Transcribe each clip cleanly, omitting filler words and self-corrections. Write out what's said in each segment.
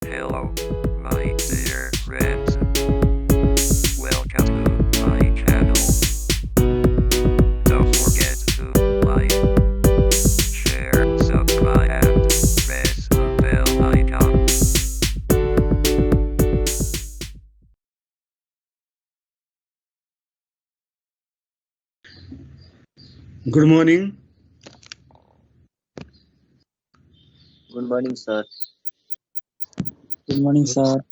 Hello, my dear friends. Welcome to my channel. Don't forget to like, share, subscribe, and press the bell icon. Good morning. Good morning, sir. Good morning, sir.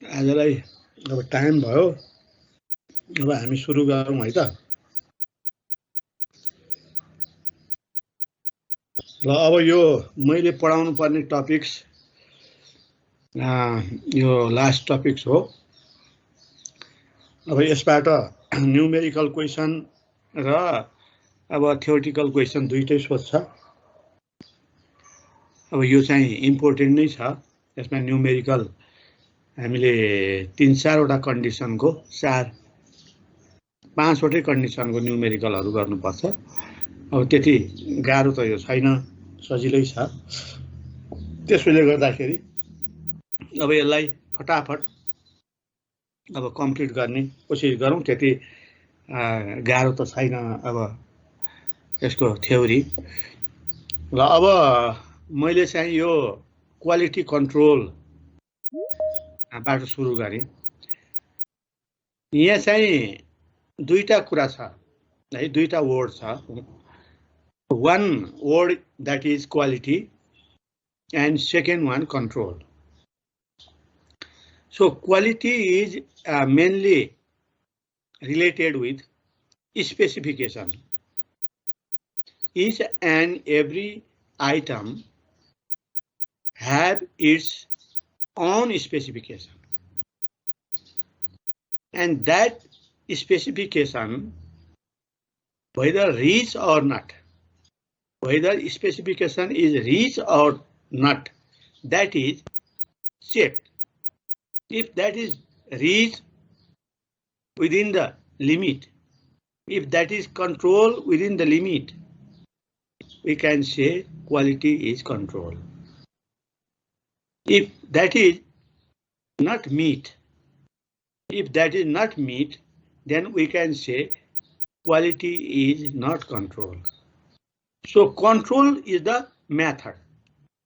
आजलाई अब time भयो, अब हामी सुरु गरौँ है त। ल अब यो मैले पढाउनु पर्ने टपिक्स यो लास्ट टपिक्स हो। अब यसबाट न्युमेरिकल क्वेसन र अब थ्योरेटिकल क्वेसन दुईटै सोध्छ। अब यो चाहिँ इम्पोर्टेन्ट नै छ। यसमा न्युमेरिकल हामीले 3-4वटा कन्डिसनको 4-5वटै कन्डिसनको न्युमेरिकलहरू गर्नुपर्छ। अब त्यति गाह्रो त यो छैन, सजिलै छ। त्यसैले गर्दाखेरि अब यसलाई फटाफट अब कम्प्लिट गर्ने कोसिस गरौँ। त्यति गाह्रो त छैन अब यसको थ्योरी। ल अब मैले चाहिँ यो क्वालिटी कन्ट्रोल बाट सुरु गरेँ। यहाँ चाहिँ दुईटा कुरा छ है, दुईटा वर्ड छ। One word that is quality and second one control. So quality is mainly related with specification. Each and every item have its own specification, and that specification, whether rich or not, whether specification is rich or not, that is checked. If that is rich within the limit, if that is control within the limit, we can say quality is control. If that is not meet, then we can say quality is not control. So control is the method.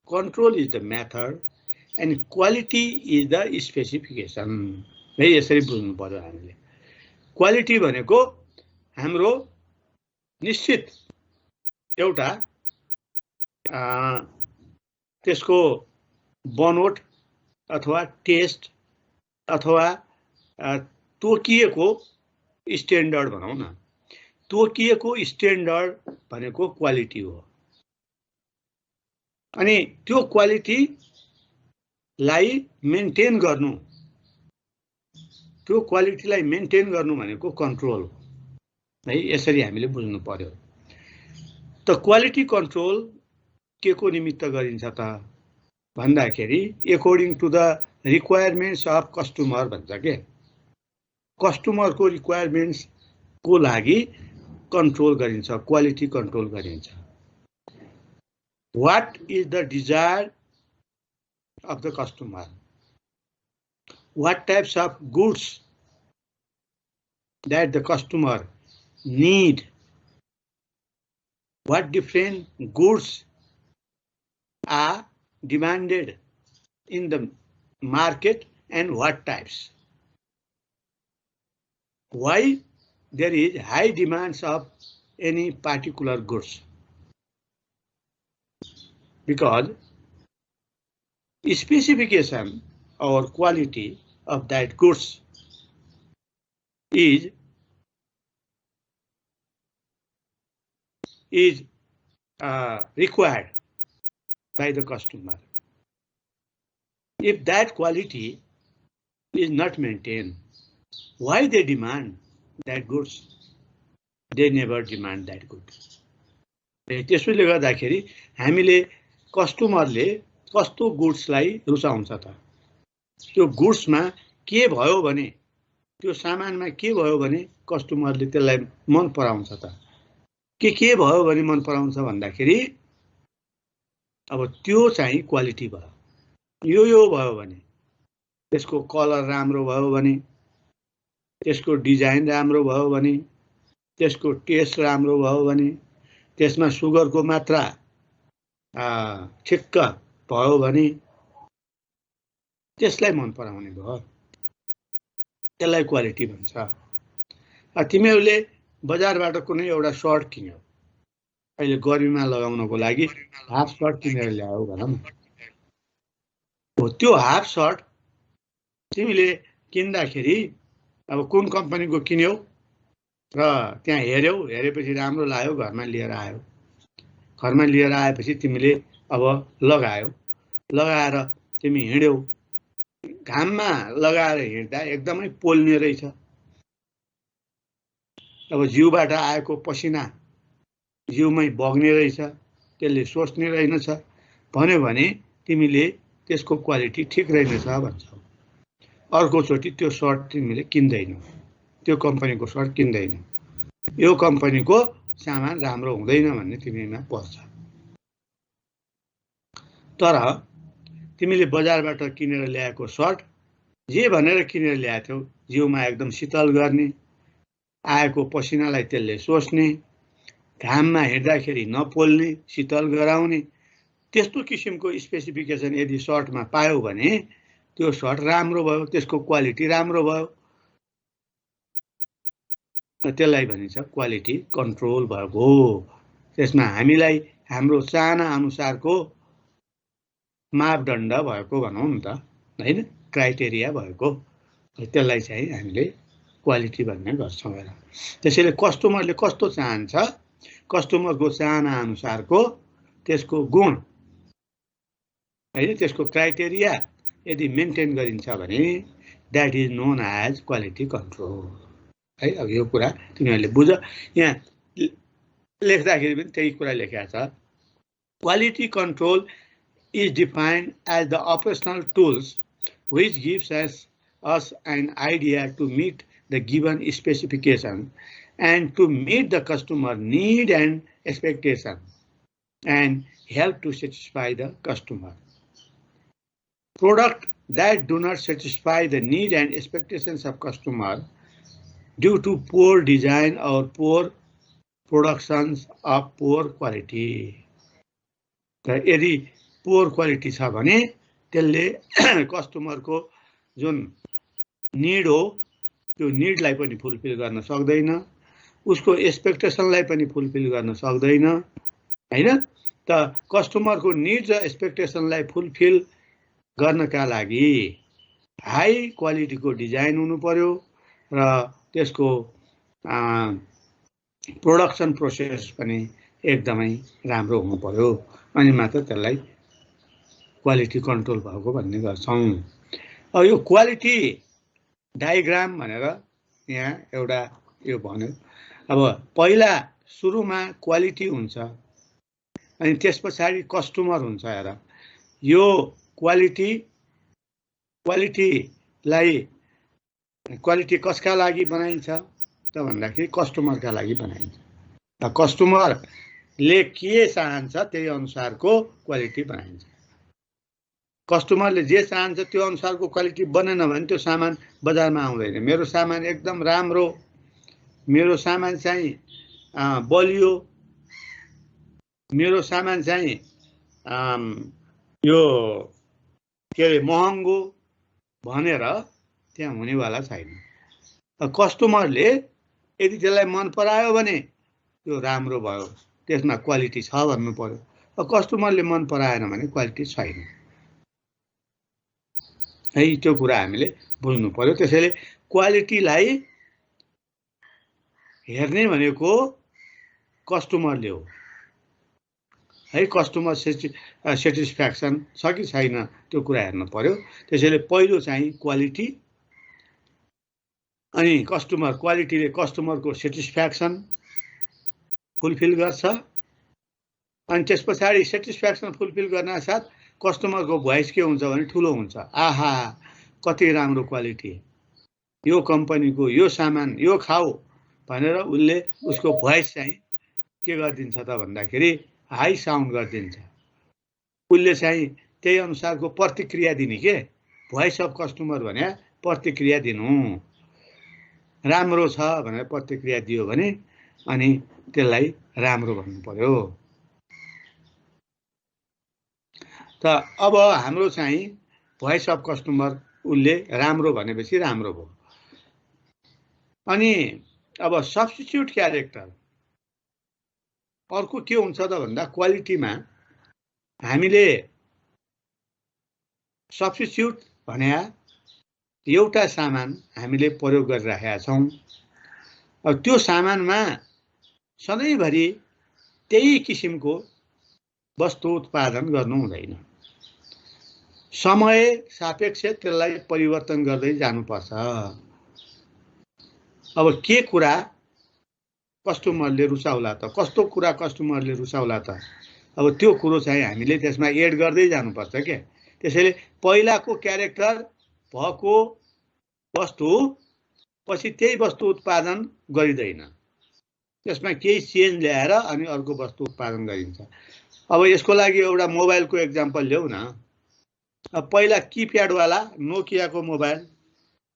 Control is the method and quality is the specification. है, यसरी बुझ्नु पर्यो हामीले। Quality भनेको हाम्रो निश्चित एउटा त्यसको बनोट अथवा टेस्ट अथवा तोकिएको स्ट्यान्डर्ड भनौँ न, तोकिएको स्ट्यान्डर्ड भनेको क्वालिटी हो। अनि त्यो क्वालिटीलाई मेन्टेन गर्नु, त्यो क्वालिटीलाई मेन्टेन गर्नु भनेको कन्ट्रोल हो है। यसरी हामीले बुझ्नु पर्यो। त क्वालिटी कन्ट्रोल के को निमित्त गरिन्छ त भन्दाखेरि according to the requirements of customer भन्छ के। कस्टमरको रिक्वायरमेन्ट्स को लागि कन्ट्रोल गरिन्छ, क्वालिटी कन्ट्रोल गरिन्छ। What is the desire of the customer? What types of goods that the customer need? What different goods are demanded in the market and what types? Why there is high demands of any particular goods? Because specification or quality of that goods is required by the customer. If that quality is not maintained, why they demand that goods? They never demand that goods. त्यसैले गर्दाखेरि हामीले कस्टमरले कस्तो गुड्सलाई रुचाउँछ त, त्यो गुड्समा के भयो भने, त्यो सामानमा के भयो भने कस्टमरले त्यसलाई मन पराउँछ त। के भयो भने मन पराउँछ भन्दाखेरि अब त्यो चाहिँ क्वालिटी भयो। यो भयो भने, त्यसको कलर राम्रो भयो भने, त्यसको डिजाइन राम्रो भयो भने, त्यसको टेस्ट राम्रो भयो भने, त्यसमा सुगरको मात्रा ठिक्क भयो भने त्यसलाई मन पराउने भयो, त्यसलाई क्वालिटी भन्छ। तिमीहरूले बजारबाट कुनै एउटा सर्ट किन्यौ, अहिले गर्मीमा लगाउनको लागि हाफ सर्ट किनेर ल्याऊ भनौँ न। हो त्यो हाफ सर्ट तिमीले किन्दाखेरि अब कुन कम्पनीको किन्यौ र त्यहाँ हेरेपछि राम्रो लाग्यो, घरमा लिएर आयो। घरमा लिएर आएपछि तिमीले अब लगाएर तिमी हिँड्यौ, घाममा लगाएर हिँड्दा एकदमै पोल्ने रहेछ। अब जिउबाट आएको पसिना जिउमै बग्ने रहेछ, त्यसले सोच्ने रहेनछ भन्यो भने तिमीले त्यसको क्वालिटी ठिक रहेनछ भन्छौ। अर्कोचोटि त्यो सर्ट तिमीले किन्दैनौ, त्यो कम्पनीको सर्ट किन्दैनौ, यो कम्पनीको सामान राम्रो हुँदैन भन्ने तिमीमा पर्छ। तर तिमीले बजारबाट किनेर ल्याएको सर्ट जे भनेर किनेर ल्याएको थियौ, जिउमा एकदम शीतल गर्ने, आएको पसिनालाई त्यसले सोच्ने, घाममा हिँड्दाखेरि नपोल्ने, शीतल गराउने, त्यस्तो किसिमको स्पेसिफिकेसन यदि सर्टमा पायो भने त्यो सर्ट राम्रो भयो, त्यसको क्वालिटी राम्रो भयो। त्यसलाई भनिन्छ क्वालिटी कन्ट्रोल भएको। त्यसमा हामीलाई हाम्रो चाहना अनुसारको मापदण्ड भएको भनौँ न त, हैन, क्राइटेरिया भएको, त्यसलाई चाहिँ हामीले क्वालिटी भन्ने गर्छौँ। त्यसैले कस्टमरले कस्तो चाहन्छ, कस्टमरको चाहना अनुसारको त्यसको गुण, हैन, त्यसको क्राइटेरिया यदि मेन्टेन गरिन्छ भने that is known as quality control. है, अब यो कुरा तिमीहरूले बुझ। यहाँ लेख्दाखेरि पनि त्यही कुरा लेखेको छ। Quality control is defined as the operational tools which gives us an idea to meet the given specification and to meet the customer need and expectation and help to satisfy the customer. Product that do not satisfy the need and expectations of customer due to poor design or poor productions of poor quality. यदि पोर quality छ भने त्यसले कस्टमरको जुन need हो त्यो निडलाई पनि fulfil गर्न सक्दैन, उसको एक्सपेक्टेसनलाई पनि फुलफिल गर्न सक्दैन, हैन। त कस्टमरको निड र एक्सपेक्टेसनलाई फुलफिल गर्नका लागि हाई क्वालिटीको डिजाइन हुनु पर्यो र त्यसको प्रोडक्सन प्रोसेस पनि एकदमै राम्रो हुनु पर्यो, अनि मात्र त्यसलाई क्वालिटी कन्ट्रोल भएको भन्ने गर्छौँ। अब यो क्वालिटी डायग्राम भनेर यहाँ एउटा यो भन्यो। अब पहिला सुरुमा क्वालिटी हुन्छ, अनि त्यसपछि कस्टमर हुन्छ। हेर, यो क्वालिटी कसका लागि बनाइन्छ त भन्दाखेरि कस्टमरका लागि बनाइन्छ। कस्टमरले के चाहन्छ त्यही अनुसारको क्वालिटी बनाइन्छ। कस्टमरले जे चाहन्छ त्यो अनुसारको क्वालिटी बनेन भने त्यो सामान बजारमा आउँदैन। मेरो सामान एकदम राम्रो, मेरो सामान चाहिँ बलियो, मेरो सामान चाहिँ यो के अरे महँगो भनेर त्यहाँ हुनेवाला छैन। कस्टमरले यदि त्यसलाई मन परायो भने त्यो राम्रो भयो, त्यसमा क्वालिटी छ भन्नु पर्यो। कस्टमरले मन पराएन भने क्वालिटी छैन है, त्यो कुरा हामीले बुझ्नु पर्यो। त्यसैले क्वालिटीलाई हेर्ने भनेको कस्टमरले हो है। कस्टमर सेटिस्फ्याक्सन छ कि छैन त्यो कुरा हेर्नु पर्यो। त्यसैले पहिलो चाहिँ क्वालिटी, अनि क्वालिटीले कस्टमरको सेटिस्फ्याक्सन फुलफिल गर्छ, अनि त्यसपछि सेटिस्फ्याक्सन फुलफिल गर्न साथ कस्टमरको भोइस के हुन्छ भने ठुलो हुन्छ। आहा कति राम्रो क्वालिटी, यो कम्पनीको यो सामान यो खाऊ भनेर उसले उसको भोइस चाहिँ के गरिदिन्छ त भन्दाखेरि हाई साउन्ड गरिदिन्छ। उसले चाहिँ त्यही अनुसारको प्रतिक्रिया दिने के भोइस अफ कस्टमर भने प्रतिक्रिया दिनु राम्रो छ भनेर प्रतिक्रिया दियो भने अनि त्यसलाई राम्रो भन्नु पर्यो। त अब हाम्रो चाहिँ भोइस अफ कस्टमर उसले राम्रो भनेपछि राम्रो भयो। अनि अब सब्स्टिट्युट क्यारेक्टर अर्को के हुन्छ त भन्दा क्वालिटीमा हामीले सब्स्टिट्युट भने एउटा सामान हामीले प्रयोग गरिरहेका छौँ। अब त्यो सामानमा सधैँभरि त्यही किसिमको वस्तु उत्पादन गर्नु हुँदैन। समय सापेक्ष त्यसलाई परिवर्तन गर्दै जानुपर्छ। अब के कुरा कस्टमरले रुचाउला त, कस्तो कुरा कस्टमरले रुचाउला त, अब त्यो कुरो चाहिँ हामीले त्यसमा एड गर्दै जानुपर्छ के। त्यसैले पहिलाको क्यारेक्टर भएको वस्तु पछि त्यही वस्तु उत्पादन गरिँदैन, त्यसमा केही चेन्ज ल्याएर अनि अर्को वस्तु उत्पादन गरिन्छ। अब यसको लागि एउटा मोबाइलको एक्जाम्पल ल्याऊ न। अब पहिला किप्याडवाला नोकियाको मोबाइल,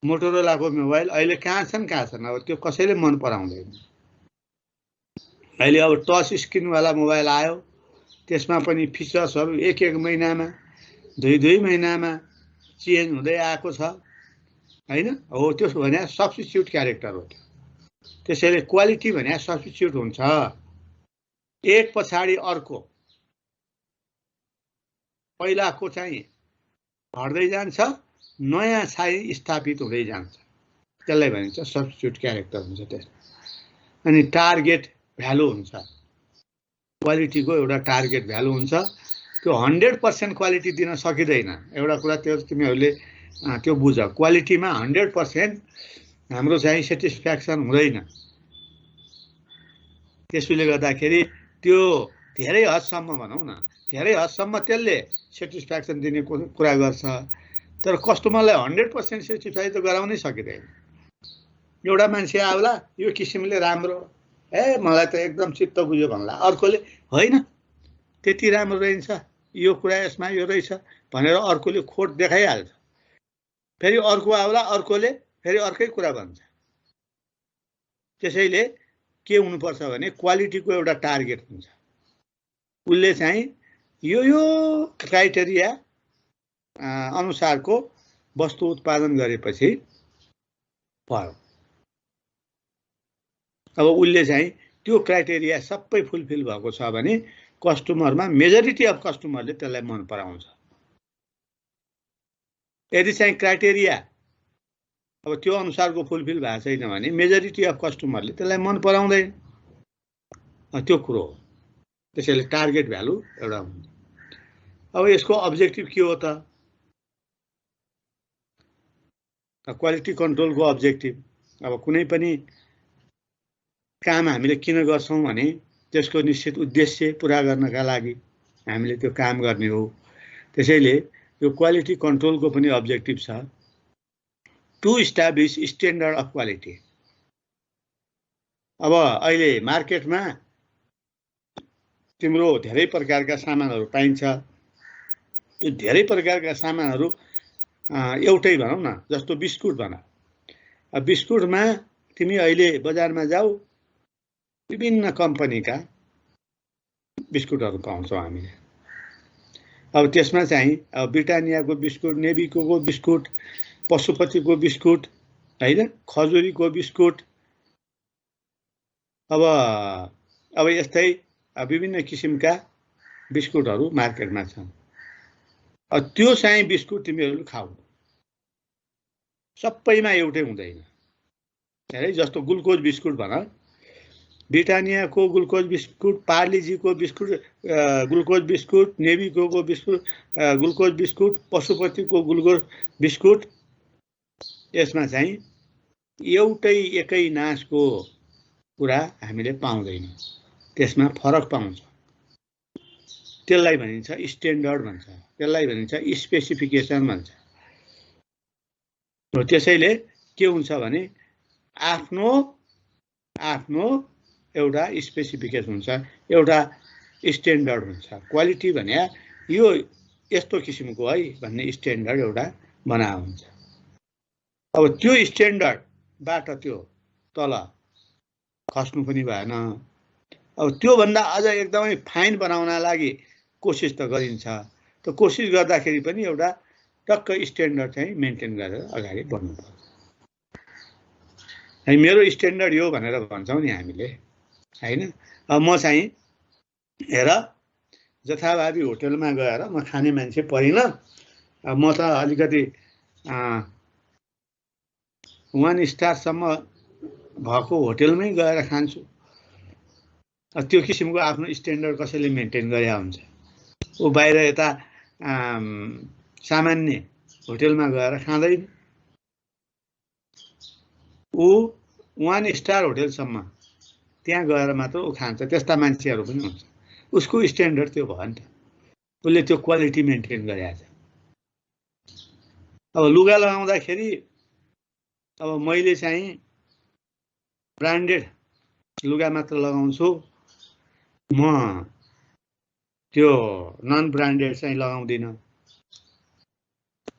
मोटोरोलाको मोबाइल अहिले कहाँ छन् कहाँ छन्, अब त्यो कसैले मन पराउँदैन। अहिले अब टच स्क्रिनवाला मोबाइल आयो, त्यसमा पनि फिचर्सहरू एक महिनामा दुई महिनामा चेन्ज हुँदै आएको छ हैन। हो त्यो भने सब्स्टिट्युट क्यारेक्टर हो। त्यसैले क्वालिटी भने सब्स्टिट्युट हुन्छ, एक पछाडि अर्को पहिलाको चाहिँ हट्दै जान्छ, नयाँ चाहिँ स्थापित हुँदै जान्छ, त्यसलाई भनिन्छ सब्स्टिट्युट क्यारेक्टर हुन्छ त्यसमा। अनि टार्गेट भ्यालु हुन्छ, क्वालिटीको एउटा टार्गेट भ्यालु हुन्छ। त्यो 100% क्वालिटी दिन सकिँदैन। एउटा कुरा त्यो तिमीहरूले त्यो बुझ, क्वालिटीमा 100% हाम्रो चाहिँ सेटिस्फ्याक्सन हुँदैन। त्यसैले गर्दाखेरि त्यो धेरै हदसम्म भनौँ न, धेरै हदसम्म त्यसले सेटिस्फ्याक्सन दिने कुरा गर्छ, तर कस्टमरलाई 100% सेटिस्फाई त गराउनै सकिँदैन। एउटा मान्छे आउला यो किसिमले राम्रो, मलाई त एकदम चित्त बुझ्यो भन्ला, अर्कोले होइन त्यति राम्रो रहेछ, यो कुरा यसमा यो रहेछ भनेर अर्कोले खोट देखाइहाल्छ। फेरि अर्को आउला, अर्कोले फेरि अर्कै कुरा भन्छ। त्यसैले के हुनुपर्छ भने क्वालिटीको एउटा टार्गेट हुन्छ। उसले चाहिँ यो क्राइटेरिया अनुसारको वस्तु उत्पादन गरेपछि भयो। अब उसले चाहिँ त्यो क्राइटेरिया सबै फुलफिल भएको छ भने कस्टमरमा मेजोरिटी अफ कस्टमरले त्यसलाई मन पराउँछ। यदि चाहिँ क्राइटेरिया अब त्यो अनुसारको फुलफिल भएको छैन भने मेजोरिटी अफ कस्टमरले त्यसलाई मन पराउँदैन, त्यो कुरो हो। त्यसैले टार्गेट भ्यालु एउटा हुन्छ। अब यसको अब्जेक्टिभ के हो त? क्वालिटी कन्ट्रोलको अब्जेक्टिभ अब कुनै पनि काम हामीले किन गर्छौँ भने त्यसको निश्चित उद्देश्य पुरा गर्नका लागि हामीले त्यो काम गर्ने हो। त्यसैले यो क्वालिटी कन्ट्रोलको पनि अब्जेक्टिभ छ to establish standard of quality. अब अहिले मार्केटमा तिम्रो धेरै प्रकारका सामानहरू पाइन्छ। त्यो धेरै प्रकारका सामानहरू एउटै भनौँ न, जस्तो बिस्कुट भन। अब बिस्कुटमा तिमी अहिले बजारमा जाऊ, विभिन्न कम्पनीका बिस्कुटहरू पाउँछौँ हामीले। अब त्यसमा चाहिँ अब ब्रिटानियाको बिस्कुट, नेभिको बिस्कुट, पशुपतिको बिस्कुट हैन, खजुरीको बिस्कुट, अब यस्तै विभिन्न किसिमका बिस्कुटहरू मार्केटमा छन्। अब त्यो चाहिँ बिस्कुट तिमीहरूले खाऊ, सबैमा एउटै हुँदैन। जस्तो ग्लुकोज बिस्कुट भन, ब्रिटानियाको ग्लुकोज बिस्कुट, पार्लेजीको बिस्कुट ग्लुकोज बिस्कुट, नेभिको बिस्कुट ग्लुकोज बिस्कुट, पशुपतिको ग्लुकोज बिस्कुट, यसमा चाहिँ एउटै एकै नासको कुरा हामीले पाउँदैनौँ, त्यसमा फरक पाउँछ। त्यसलाई भनिन्छ स्ट्यान्डर्ड भन्छ, त्यसलाई भनिन्छ स्पेसिफिकेसन भन्छ। त्यसैले के हुन्छ भने आफ्नो एउटा स्पेसिफिकेसन हुन्छ, एउटा स्ट्यान्डर्ड हुन्छ। क्वालिटी भने यो यस्तो किसिमको है भन्ने स्ट्यान्डर्ड एउटा बनाएको हुन्छ। अब त्यो स्ट्यान्डर्डबाट त्यो तल खस्नु पनि भएन। अब त्योभन्दा अझ एकदमै फाइन बनाउन लागि कोसिस त गरिन्छ। त कोसिस गर्दाखेरि पनि एउटा टक्क स्ट्यान्डर्ड चाहिँ मेन्टेन गरेर अगाडि बढ्नुपर्छ। मेरो स्ट्यान्डर्ड यो भनेर भन्छौँ नि हामीले, हैन? अब म चाहिँ हेर जथाभावी होटलमा गएर म खाने मान्छे परिनँ। म त अलिकति 1 स्टारसम्म भएको होटलमै गएर खान्छु। त्यो किसिमको आफ्नो स्ट्यान्डर्ड कसैले मेन्टेन गरे हुन्छ? ऊ बाहिर यता सामान्य होटलमा गएर खाँदैन। ऊ 1 स्टार होटलसम्म त्यहाँ गएर मात्र ऊ खान्छ। त्यस्ता मान्छेहरू पनि हुन्छ। उसको स्ट्यान्डर्ड त्यो भयो नि त। उसले त्यो क्वालिटी मेन्टेन गरेछ। अब लुगा लगाउँदाखेरि अब मैले चाहिँ ब्रान्डेड लुगा मात्र लगाउँछु, म त्यो नन ब्रान्डेड चाहिँ लगाउँदिन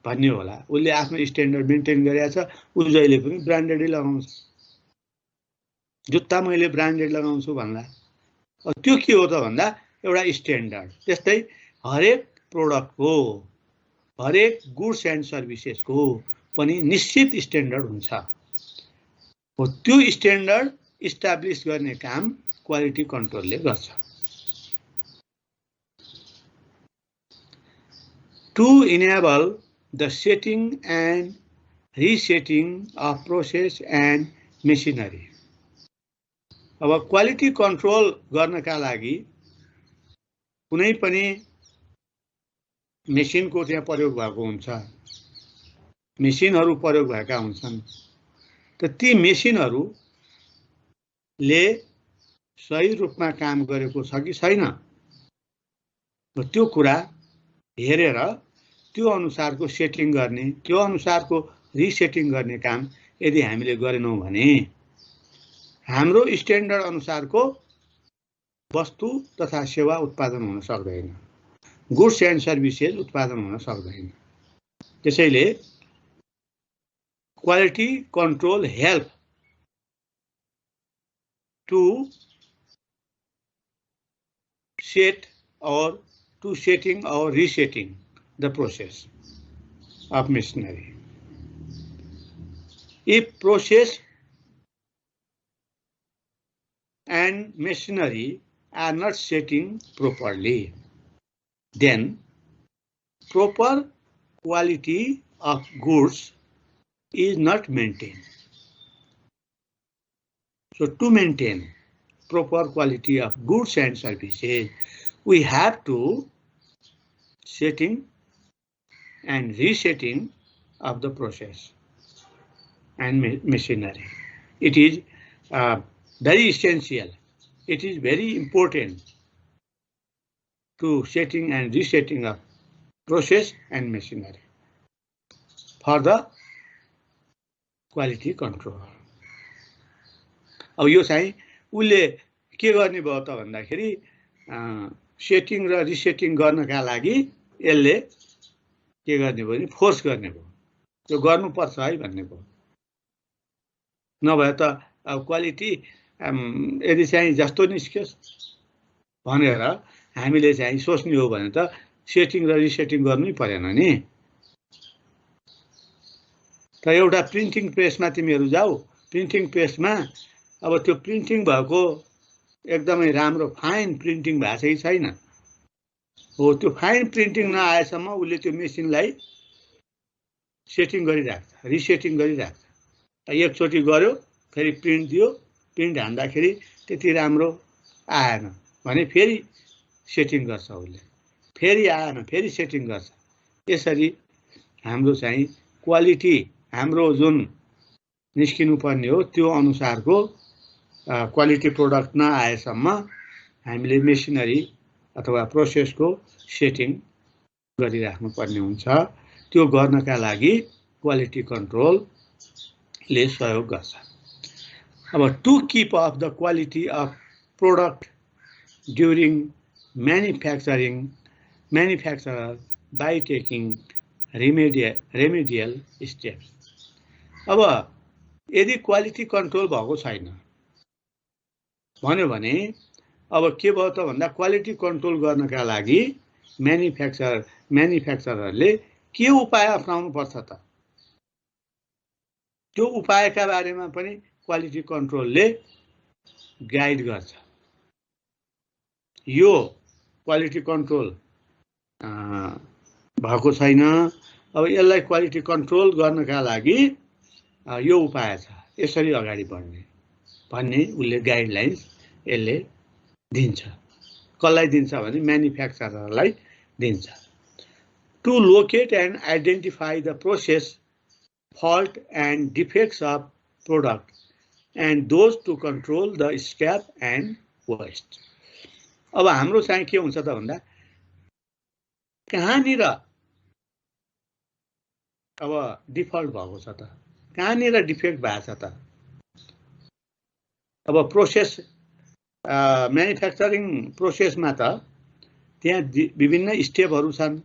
भन्ने होला। उसले आफ्नो स्ट्यान्डर्ड मेन्टेन गरेछ। ऊ जहिले पनि ब्रान्डेडै लगाउँछ। जुत्ता मैले ब्रान्डेड लगाउँछु भन्ला। त्यो के हो त भन्दा एउटा स्ट्यान्डर्ड। त्यस्तै हरेक प्रोडक्टको, हरेक गुड्स एन्ड सर्भिसेसको पनि निश्चित स्ट्यान्डर्ड हुन्छ। हो त्यो स्ट्यान्डर्ड इस्टाब्लिस गर्ने काम क्वालिटी कन्ट्रोलले गर्छ। To enable the setting and resetting of process and machinery. अब क्वालिटी कन्ट्रोल गर्नका लागि कुनै पनि मेसिनको त्यहाँ प्रयोग भएको हुन्छ। मेसिनहरू प्रयोग भएका हुन्छन्। त ती मेसिनहरूले सही रूपमा काम गरेको छ कि छैन, त्यो कुरा हेरेर त्यो अनुसारको सेटिङ गर्ने, त्यो अनुसारको रिसेटिङ गर्ने काम यदि हामीले गरेनौँ भने हाम्रो स्ट्यान्डर्ड अनुसारको वस्तु तथा सेवा उत्पादन हुन सक्दैन। गुड्स एन्ड सर्भिसेस उत्पादन हुन सक्दैन। त्यसैले quality control help to set or to setting or resetting the process of machinery. If process and machinery are not setting properly, then proper quality of goods is not maintained. So to maintain proper quality of goods and services, we have to setting and resetting of the process and machinery. It is very essential. It is very important to setting and resetting of process and machinery for the quality control. अब यो चाहिँ उसले के गर्ने भयो त भन्दाखेरि setting र रिसेटिङ गर्नका लागि यसले के गर्ने भयो भने फोर्स गर्ने भयो। त्यो गर्नुपर्छ है भन्ने भयो। नभए त अब क्वालिटी यदि चाहिँ जस्तो निस्क्योस् भनेर हामीले चाहिँ सोच्ने हो भने त सेटिङ र रिसेटिङ गर्नै परेन नि। त एउटा प्रिन्टिङ प्रेसमा तिमीहरू जाऊ, प्रिन्टिङ प्रेसमा अब त्यो प्रिन्टिङ भएको एकदमै राम्रो फाइन प्रिन्टिङ भएको चाहिँ छैन। हो त्यो फाइन प्रिन्टिङ नआएसम्म उसले त्यो मेसिनलाई सेटिङ गरिराख्छ, रिसेटिङ गरिराख्छ। एकचोटि गर्यो, फेरि प्रिन्ट दियो, प्रिन्ट हान्दाखेरि त्यति राम्रो आएन भने फेरि सेटिङ गर्छ उसले, फेरि आएन फेरि सेटिङ गर्छ। यसरी हाम्रो चाहिँ क्वालिटी हाम्रो जुन निस्किनु पर्ने हो त्यो अनुसारको क्वालिटी प्रोडक्ट नआएसम्म हामीले मेसिनरी अथवा प्रोसेसको सेटिङ गरिराख्नु पर्ने हुन्छ। त्यो गर्नका लागि क्वालिटी कन्ट्रोलले सहयोग गर्छ। अब to keep of the quality of product during manufacturing manufacturer by taking remedial steps. अब यदि क्वालिटी कन्ट्रोल भएको छैन भन्यो भने अब के भयो त भन्दा क्वालिटी कन्ट्रोल गर्नका लागि म्यानुफ्याक्चररले के उपाय अपनाउनु पर्छ त त्यो उपायका बारेमा पनि क्वालिटी कन्ट्रोलले गाइड गर्छ। यो क्वालिटी कन्ट्रोल भएको छैन, अब यसलाई क्वालिटी कन्ट्रोल गर्नका लागि यो उपाय छ, यसरी अगाडि बढ्ने भन्ने उसले गाइडलाइन्स यसले दिन्छ। कसलाई दिन्छ भने म्यानुफ्याक्चररलाई दिन्छ। To locate and identify the process fault and defects of product and those to control the scrap and waste. अब हाम्रो चाहिँ के हुन्छ त भन्दा कहाँनिर अब डिफल्ट भएको छ त, कहाँनिर डिफेक्ट भएको छ त। अब प्रोसेस म्यानुफ्याक्चरिङ प्रोसेसमा त त्यहाँ विभिन्न स्टेपहरू छन्।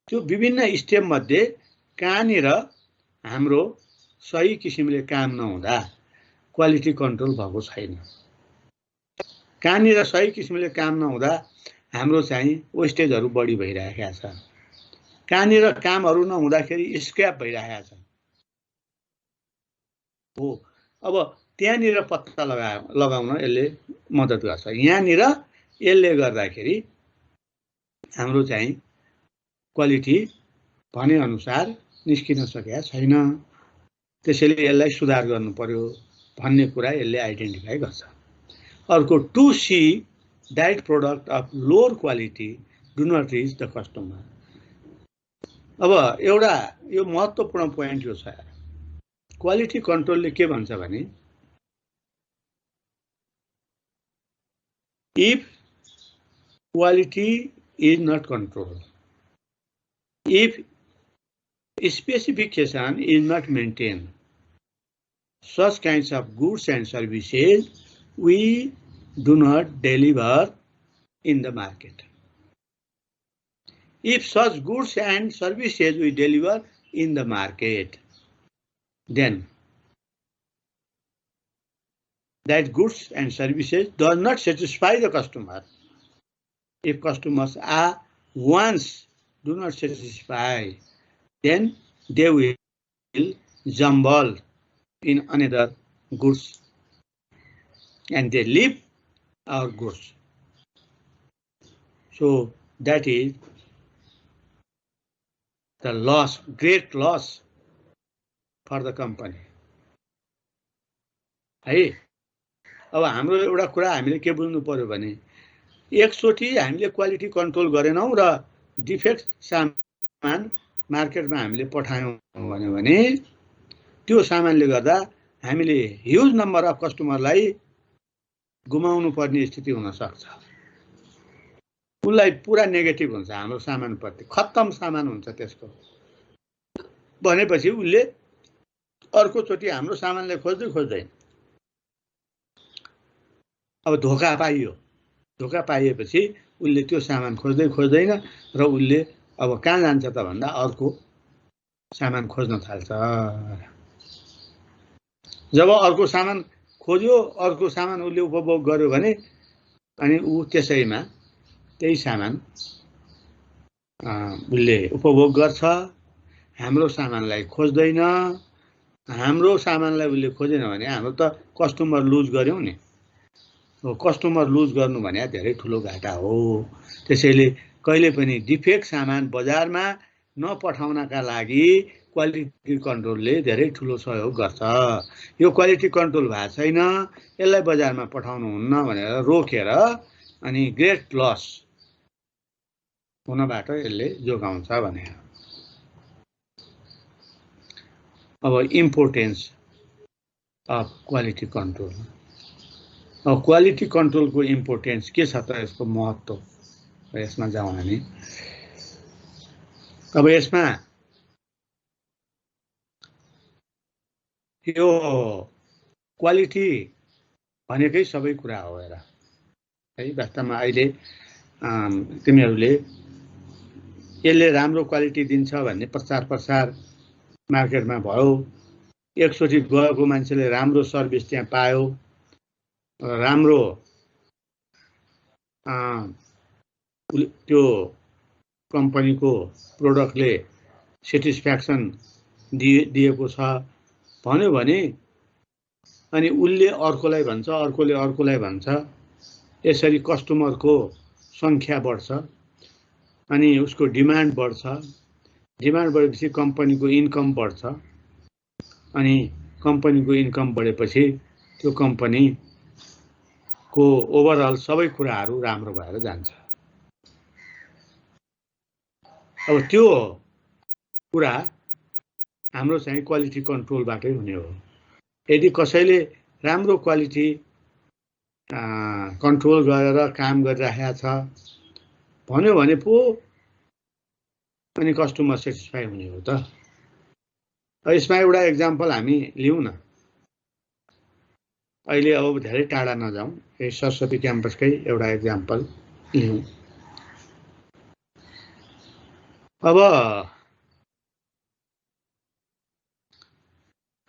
त्यो विभिन्न स्टेप मध्ये कहाँनिर हाम्रो सही किसिमले काम नहुँदा क्वालिटी कन्ट्रोल भएको छैन, कहाँनिर सही किसिमले काम नहुँदा हाम्रो चाहिँ वेस्टेजहरू बढी भइरहेका छ, कहाँनिर कामहरू नहुँदाखेरि स्क्रैप भइरहेका छ हो। अब त्यहाँनिर पत्ता लगाउन यसले मद्दत गर्छ। यहाँनिर यसले गर्दाखेरि हाम्रो चाहिँ क्वालिटी भने अनुसार निस्किन सकेका छैन, त्यसैले यसलाई सुधार गर्नु पर्यो भन्ने कुरा यसले आइडेन्टिफाई गर्छ। अर्को to see that product of lower quality do not reach the customer. अब एउटा यो महत्त्वपूर्ण पोइन्ट यो छ, क्वालिटी कन्ट्रोलले के भन्छ भने if quality is not control, if specification is not maintained, such kinds of goods and services we do not deliver in the market. If such goods and services we deliver in the market, then that goods and services does not satisfy the customer. If customers are once do not satisfy, then they will jumble in another goods and they leave our goods. So that is the loss, great loss for the company. है अब हाम्रो एउटा कुरा हामीले के बुझ्नु पर्यो भने एकचोटि हामीले क्वालिटी कन्ट्रोल गरेनौं र डिफेक्ट सामान मार्केटमा हामीले पठायौं भने त्यो सामानले गर्दा हामीले ह्युज नम्बर अफ कस्टमरलाई गुमाउनु पर्ने स्थिति हुन सक्छ। उलाई पुरा नेगेटिभ हुन्छ हाम्रो सामानप्रति, खत्तम सामान हुन्छ त्यसको भनेपछि उले अर्को चोटि हाम्रो सामानलाई खोज्दैन। अब धोका पाइयो, धोका पाइएपछि उले त्यो सामान खोज्दैन र उले अब कहाँ जान्छ त भन्दा अर्को सामान खोज्न थाल्छ। जब अर्को सामान खोज्यो, अर्को सामान उले उपभोग गर्यो भने अनि उ त्यसैमा त्यही सामान उले उपभोग गर्छ, हाम्रो सामानलाई खोज्दैन। हाम्रो सामानलाई उले खोजेन भने हाम्रो त कस्टमर लुज गर्यौं नि। कस्टमर लुज गर्नु भने धेरै ठुलो घाटा हो। त्यसैले कहिले पनि डिफेक्ट सामान बजारमा नपठाउनका लागि क्वालिटी कन्ट्रोलले धेरै ठुलो सहयोग गर्छ। यो क्वालिटी कन्ट्रोल भएको छैन, यसलाई बजारमा पठाउनु हुन्न भनेर रोकेर अनि ग्रेट लस हुनबाट यसले जोगाउँछ भने। अब इम्पोर्टेन्स अफ क्वालिटी कन्ट्रोल। अब क्वालिटी कन्ट्रोलको इम्पोर्टेन्स के छ त, यसको महत्त्व यसमा जाउँ हामी। अब यसमा यो क्वालिटी भनेकै सबै कुरा हो हेर है। वास्तवमा अहिले तिमीहरूले यसले राम्रो क्वालिटी दिन्छ भन्ने प्रचार प्रसार मार्केटमा भयो, एकचोटि गएको मान्छेले राम्रो सर्भिस त्यहाँ पायो, राम्रो त्यो कम्पनीको प्रोडक्टले सेटिस्फ्याक्सन दिएको छ भन्यो भने अनि उसले अर्कोलाई भन्छ, अर्कोले अर्कोलाई भन्छ, यसरी कस्टमरको सङ्ख्या बढ्छ अनि उसको डिमान्ड बढ्छ, डिमान्ड बढेपछि कम्पनीको इन्कम बढ्छ अनि कम्पनीको इन्कम बढेपछि त्यो कम्पनीको ओभरअल सबै कुराहरू राम्रो भएर जान्छ। अब त्यो कुरा हाम्रो चाहिँ क्वालिटी कन्ट्रोलबाटै हुने हो। यदि कसैले राम्रो क्वालिटी कन्ट्रोल गरेर काम गरिरहेको छ भन्यो भने पो अनि कस्टमर सेटिस्फाई हुने हो त। यसमा एउटा एक्जाम्पल हामी लिउँ न। अहिले अब धेरै टाढा नजाउँ, यही सरस्वती क्याम्पसकै एउटा एक्जाम्पल लिउँ। अब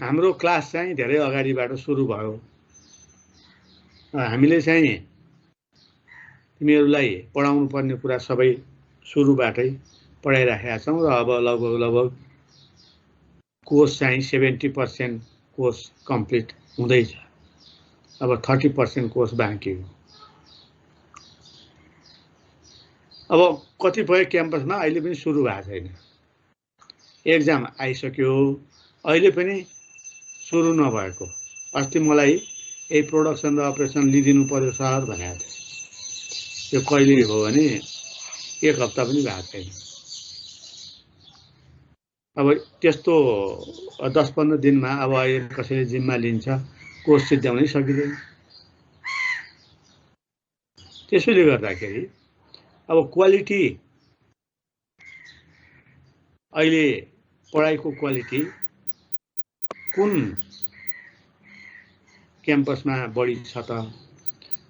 हाम्रो क्लास चाहिँ धेरै अगाडिबाट सुरु भयो। हामीले चाहिँ तिमीहरूलाई पढाउनु पर्ने कुरा सबै सुरुबाटै पढाइराखेका छौँ र अब लगभग कोर्स चाहिँ 70% कोर्स कम्प्लिट हुँदैछ। अब 30% कोर्स बाँकी हो। अब कतिपय क्याम्पसमा अहिले पनि सुरु भएको छैन, एक्जाम आइसक्यो, अहिले पनि सुरु नभएको। अस्ति मलाई यही प्रोडक्सन र अपरेसन लिदिनु पर्यो सर भनेको थियो। यो कहिले हो भने 1 हप्ता पनि भएको छैन। अब त्यस्तो 10-15 दिनमा अब अहिले कसैले जिम्मा लिन्छ, कोर्स सिद्ध्याउनै सकिँदैन। त्यसैले गर्दाखेरि अब क्वालिटी, अहिले पढाइको क्वालिटी कुन क्याम्पसमा बढी छ त,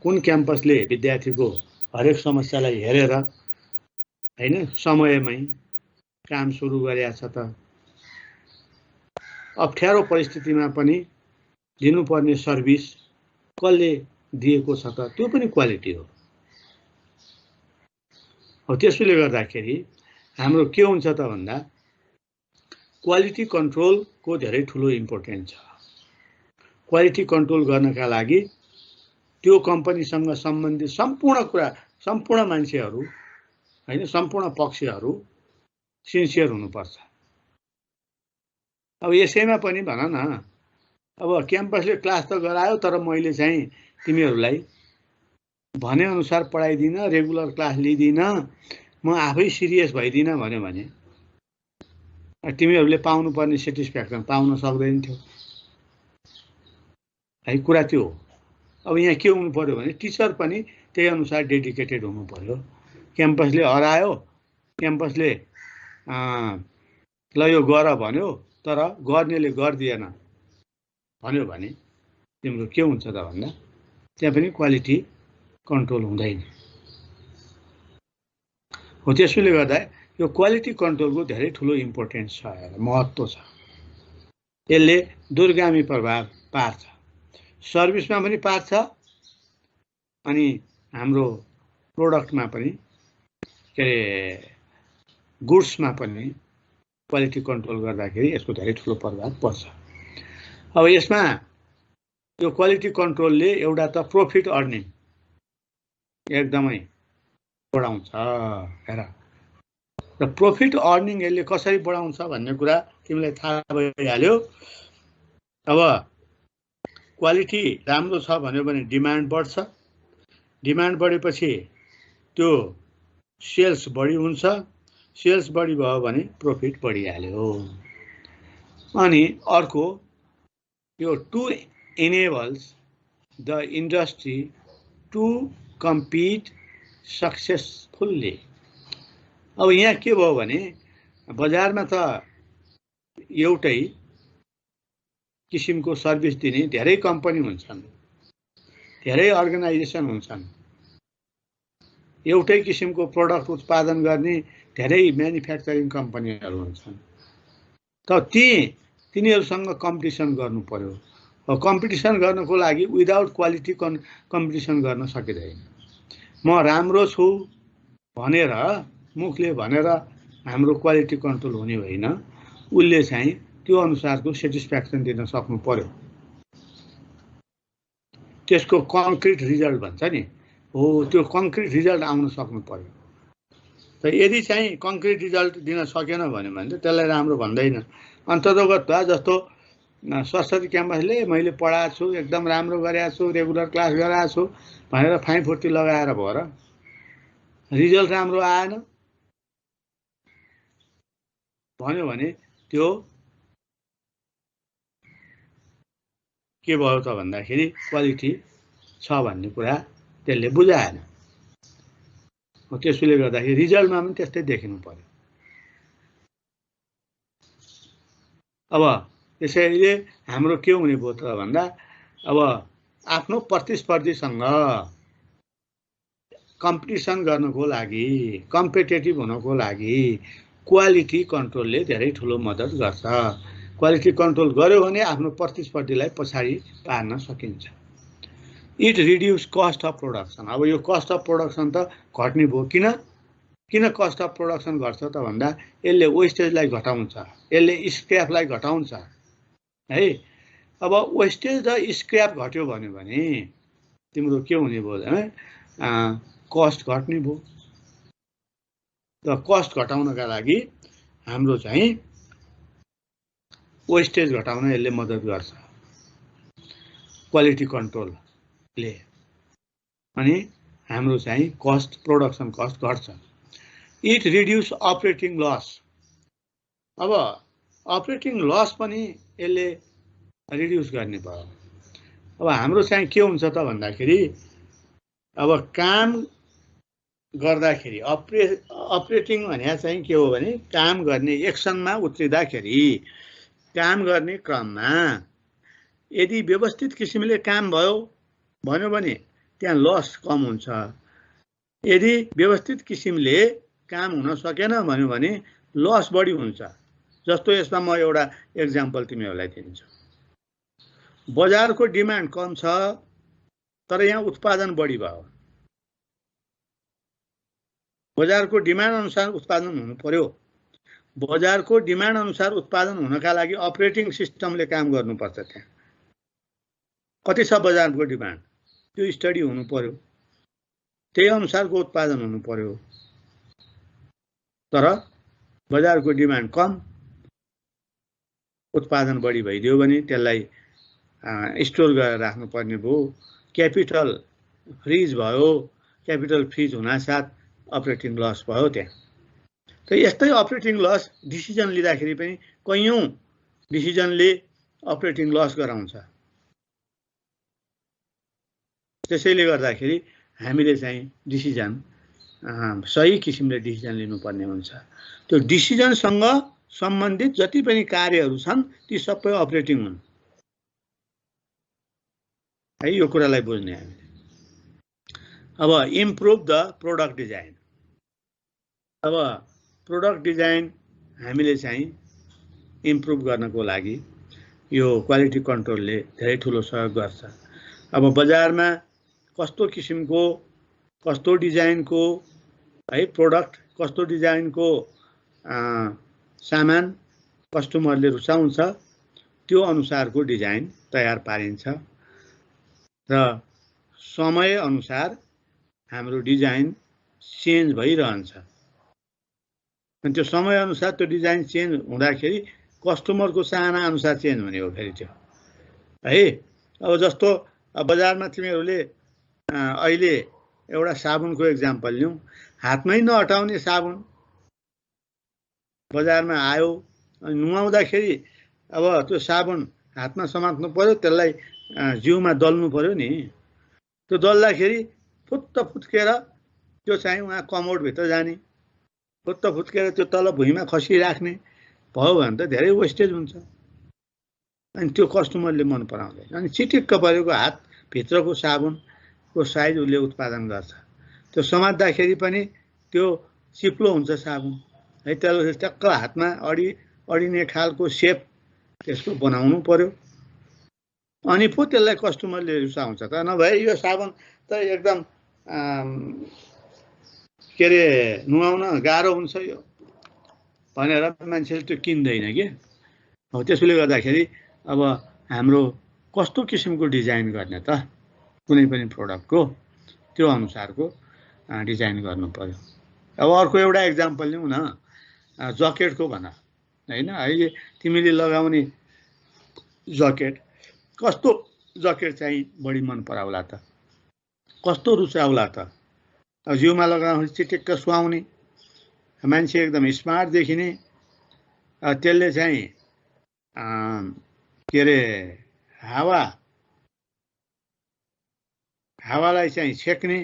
कुन क्याम्पसले विद्यार्थीको हरेक समस्यालाई हेरेर हैन समयमै काम सुरु गरेको छ त, अप्ठ्यारो परिस्थितिमा पनि दिनुपर्ने सर्भिस कसले दिएको छ त, त्यो पनि क्वालिटी हो। हो त्यसैले गर्दाखेरि हाम्रो के हुन्छ त भन्दा क्वालिटी कन्ट्रोलको धेरै ठुलो इम्पोर्टेन्स छ। क्वालिटी कन्ट्रोल गर्नका लागि त्यो कम्पनीसँग सम्बन्धित सम्पूर्ण मान्छेहरू हैन, सम्पूर्ण पक्षहरू सिन्सियर हुनुपर्छ। अब यसैमा पनि भन न, अब क्याम्पसले क्लास त गरायो तर मैले चाहिँ तिमीहरूलाई भने अनुसार पढाइदिन, रेगुलर क्लास लिदिन, म आफै सिरियस भइदिन भन्यो भने तिमीहरूले पाउनुपर्ने सेटिस्फ्याक्सन पाउन सक्दैन थियो है। कुरा त्यो हो। अब यहाँ के हुनु पर्यो भने टिचर पनि त्यही अनुसार डेडिकेटेड हुनु पर्यो। क्याम्पसले हरायो, क्याम्पसले ल यो गर भन्यो तर गर्नेले गर्दिएन भन्यो भने तिम्रो के हुन्छ त भन्दा त्यहाँ पनि क्वालिटी कन्ट्रोल हुँदैन। हो त्यसैले गर्दा यो क्वालिटी कन्ट्रोलको धेरै ठुलो इम्पोर्टेन्स छ, महत्त्व छ। यसले दूरगामी प्रभाव पार्छ, सर्भिसमा पनि पार्छ अनि हाम्रो प्रोडक्टमा पनि, के अरे गुड्समा पनि क्वालिटी कन्ट्रोल गर्दाखेरि यसको धेरै ठुलो प्रभाव पर्छ। अब यसमा यो क्वालिटी कन्ट्रोलले एउटा त प्रॉफिट अर्निङ एकदमै बढाउँछ। हेर, र प्रॉफिट अर्निङ यसले कसरी बढाउँछ भन्ने कुरा तिमीलाई थाहा भइहाल्यो। अब क्वालिटी राम्रो छ भन्यो भने डिमान्ड बढ्छ, डिमान्ड बढेपछि त्यो सेल्स बढी हुन्छ, सेल्स बढी भयो भने प्रॉफिट बढिहाल्यो। अनि अर्को यो to enables the industry to compete successfully। अब यहाँ के भयो भने बजारमा त एउटै किसिमको सर्भिस दिने धेरै कम्पनी हुन्छन्, धेरै अर्गनाइजेसन हुन्छन् एउटै किसिमको प्रोडक्ट उत्पादन गर्ने धेरै म्यानुफ्याक्चरिङ कम्पनीहरू हुन्छन्। त तिनीहरूसँग कम्पिटिसन गर्नु पर्यो। कम्पिटिसन गर्नको लागि विदाउट क्वालिटी कम्पिटिसन गर्न सकिँदैन। म राम्रो छु भनेर मुखले भनेर हाम्रो क्वालिटी कन्ट्रोल हुने होइन, उसले चाहिँ त्यो अनुसारको सेटिस्फ्याक्सन दिन सक्नु पर्यो। त्यसको कङ्क्रिट रिजल्ट भन्छ नि, हो त्यो कङ्क्रिट रिजल्ट आउन सक्नु पर्यो। त यदि चाहिँ कङ्क्रिट रिजल्ट दिन सकेन भने त त्यसलाई राम्रो भन्दैन। अन्तर्गत भए जस्तो सरस्वती क्याम्पसले मैले पढाएको छु, एकदम राम्रो गरेको छु, रेगुलर क्लास गराएको छु भनेर फाइफुर्ती लगाएर भएर रिजल्ट राम्रो आएन भन्यो भने त्यो के भयो त भन्दाखेरि क्वालिटी छ भन्ने कुरा त्यसले बुझाएन। त्यसले गर्दाखेरि रिजल्टमा पनि त्यस्तै देखिनु पर्यो। अब त्यसैले हाम्रो के हुने भयो त भन्दा अब आफ्नो प्रतिस्पर्धीसँग कम्पिटिसन गर्नको लागि, कम्पिटेटिभ हुनको लागि क्वालिटी कन्ट्रोलले धेरै ठुलो मद्दत गर्छ। क्वालिटी कन्ट्रोल गर्यो भने आफ्नो प्रतिस्पर्धीलाई पछाडि पार्न सकिन्छ। It reduce cost of production. अब यो कस्ट अफ प्रोडक्सन त घट्ने भयो। किन कस्ट अफ प्रोडक्सन घट्छ त भन्दा यसले वेस्टेजलाई घटाउँछ, यसले स्क्रैपलाई घटाउँछ है। अब वेस्टेज र स्क्रैप घट्यो भन्यो भने तिम्रो के हुने भयो भने कस्ट घट्ने भयो। त कस्ट घटाउनका लागि हाम्रो चाहिँ वेस्टेज घटाउन यसले मद्दत गर्छ क्वालिटी कन्ट्रोलले। अनि हाम्रो चाहिँ कस्ट, प्रोडक्सन कस्ट घट्छ। It reduce operating loss. अब अपरेटिङ लस पनि यसले रिड्युस गर्ने भयो। अब हाम्रो चाहिँ के हुन्छ त भन्दाखेरि अब काम गर्दाखेरि अपरेटिङ भने चाहिँ के हो भने काम गर्ने एक्सनमा उत्रिँदाखेरि काम गर्ने क्रममा यदि व्यवस्थित किसिमले काम भन्यो भने त्यहाँ लस कम हुन्छ। यदि व्यवस्थित किसिमले काम हुन सकेन भन्यो भने लस बढी हुन्छ। जस्तो यसमा म एउटा एक्जाम्पल तिमीहरूलाई दिन्छु। बजारको डिमान्ड कम छ तर यहाँ उत्पादन बढी भयो। बजारको डिमान्ड अनुसार उत्पादन हुनु पर्यो। बजारको डिमान्ड अनुसार उत्पादन हुनका लागि अपरेटिङ सिस्टमले काम गर्नुपर्छ। त्यहाँ कति छ बजारको डिमान्ड त्यो स्टडी हुनु पर्यो, त्यही अनुसारको उत्पादन हुनु पर्यो। तर बजारको डिमान्ड कम, उत्पादन बढी भइदियो भने त्यसलाई स्टोर गरेर राख्नुपर्ने भयो। क्यापिटल फ्रिज भयो, क्यापिटल फ्रिज हुनासाथ अपरेटिङ लस भयो त्यहाँ। त यस्तै अपरेटिङ लस डिसिजन लिँदाखेरि पनि कैयौँ डिसिजनले अपरेटिङ लस गराउँछ। त्यसैले गर्दाखेरि हामीले चाहिँ डिसिजन सही किसिमले डिसिजन लिनुपर्ने हुन्छ। त्यो डिसिजनसँग सम्बन्धित जति पनि कार्यहरू छन् ती सबै अपरेटिङ हुन् है। यो कुरालाई बुझ्ने हामीले। अब इम्प्रुभ द प्रोडक्ट डिजाइन। अब प्रोडक्ट डिजाइन हामीले चाहिँ इम्प्रुभ गर्नको लागि यो क्वालिटी कन्ट्रोलले धेरै ठुलो सहयोग गर्छ। अब बजारमा कस्तो किसिमको, कस्तो डिजाइनको है प्रोडक्ट, कस्तो डिजाइनको सामान कस्टमरले रुचाउँछ त्यो अनुसारको डिजाइन तयार पारिन्छ र समय अनुसार हाम्रो डिजाइन चेन्ज भइरहन्छ। अनि त्यो समय अनुसार त्यो डिजाइन चेन्ज हुँदाखेरि कस्टमरको चाहना अनुसार चेन्ज हुने हो फेरि त्यो है। अब जस्तो बजारमा तिमीहरूले अहिले एउटा साबुनको एक्जाम्पल लिउँ। हातमै नहटाउने साबुन बजारमा आयो, अनि नुहाउँदाखेरि अब त्यो साबुन हातमा समात्नु पर्यो, त्यसलाई जिउमा दल्नु पर्यो नि। त्यो दल्दाखेरि फुत्त फुत्केर त्यो चाहिँ उहाँ कमोडभित्र जाने, फुत्त फुत्केर त्यो तल भुइँमा खसिराख्ने भयो भने त धेरै वेस्टेज हुन्छ। अनि त्यो कस्टमरले मन पराउँदैन। अनि चिटिक्क परेको हातभित्रको साबुनको साइज उसले उत्पादन गर्छ। त्यो समात्दाखेरि पनि त्यो चिप्लो हुन्छ साबुन है। त्यसलाई टक्क हातमा अडिने खालको सेप त्यसको बनाउनु पर्यो, अनि पो त्यसलाई कस्टमरले रुचाउँछ त। नभए यो साबुन त एकदम के अरे नुहाउन गाह्रो हुन्छ यो भनेर मान्छेले त्यो किन्दैन के। हो त्यसले गर्दाखेरि अब हाम्रो कस्तो किसिमको डिजाइन गर्ने त, कुनै पनि प्रोडक्टको त्यो अनुसारको डिजाइन गर्नु पर्यो। अब अर्को एउटा इक्जाम्पल लिउँ न, ज्याकेटको भन हैन। अहिले तिमीले लगाउने ज्याकेट कस्तो ज्याकेट चाहिँ बढी मन पराउला त, कस्तो रुचाउला त? जिउमा लगाउँदा चिटिक्क सुहाउने, मान्छे एकदम स्मार्ट देखिने, त्यसले चाहिँ के अरे हावालाई चाहिँ छेक्ने,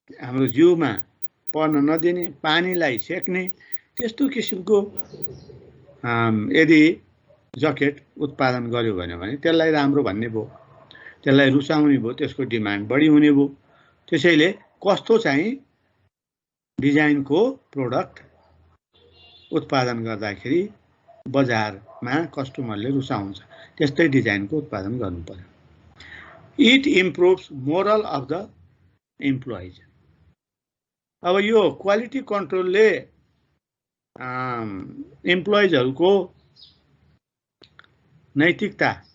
हाम्रो जिउमा पर्न नदिने, पानीलाई छेक्ने, त्यस्तो किसिमको यदि ज्याकेट उत्पादन गर्यो भने त्यसलाई राम्रो भन्ने भयो, त्यसलाई रुचाउने भयो, त्यसको डिमान्ड बढी हुने भयो। त्यसैले कस्तो चाहिँ डिजाइनको प्रोडक्ट उत्पादन गर्दाखेरि बजारमा कस्टमरले रुचाउँछ त्यस्तै डिजाइनको उत्पादन गर्नु पर्यो। It improves moral of the employees. अब यो क्वालिटी कन्ट्रोलले इम्प्लोइजहरूको नैतिकतालाई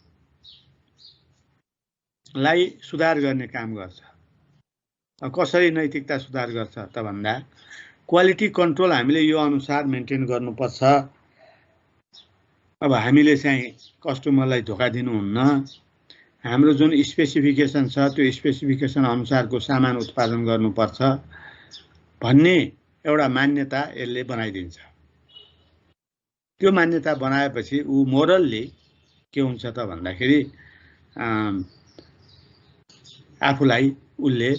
सुधार गर्ने काम गर्छ। कसरी नैतिकता सुधार गर्छ त भन्दा क्वालिटी कन्ट्रोल हामीले यो अनुसार मेन्टेन गर्नुपर्छ। अब हामीले चाहिँ कस्टमरलाई धोका दिनुहुन्न, हाम्रो जुन स्पेसिफिकेसन छ त्यो स्पेसिफिकेसन अनुसारको सामान उत्पादन गर्नुपर्छ भन्ने एउटा मान्यता यसले बनाइदिन्छ। त्यो मान्यता बनाएपछि ऊ मोरलली के हुन्छ त भन्दाखेरि आफूलाई उसले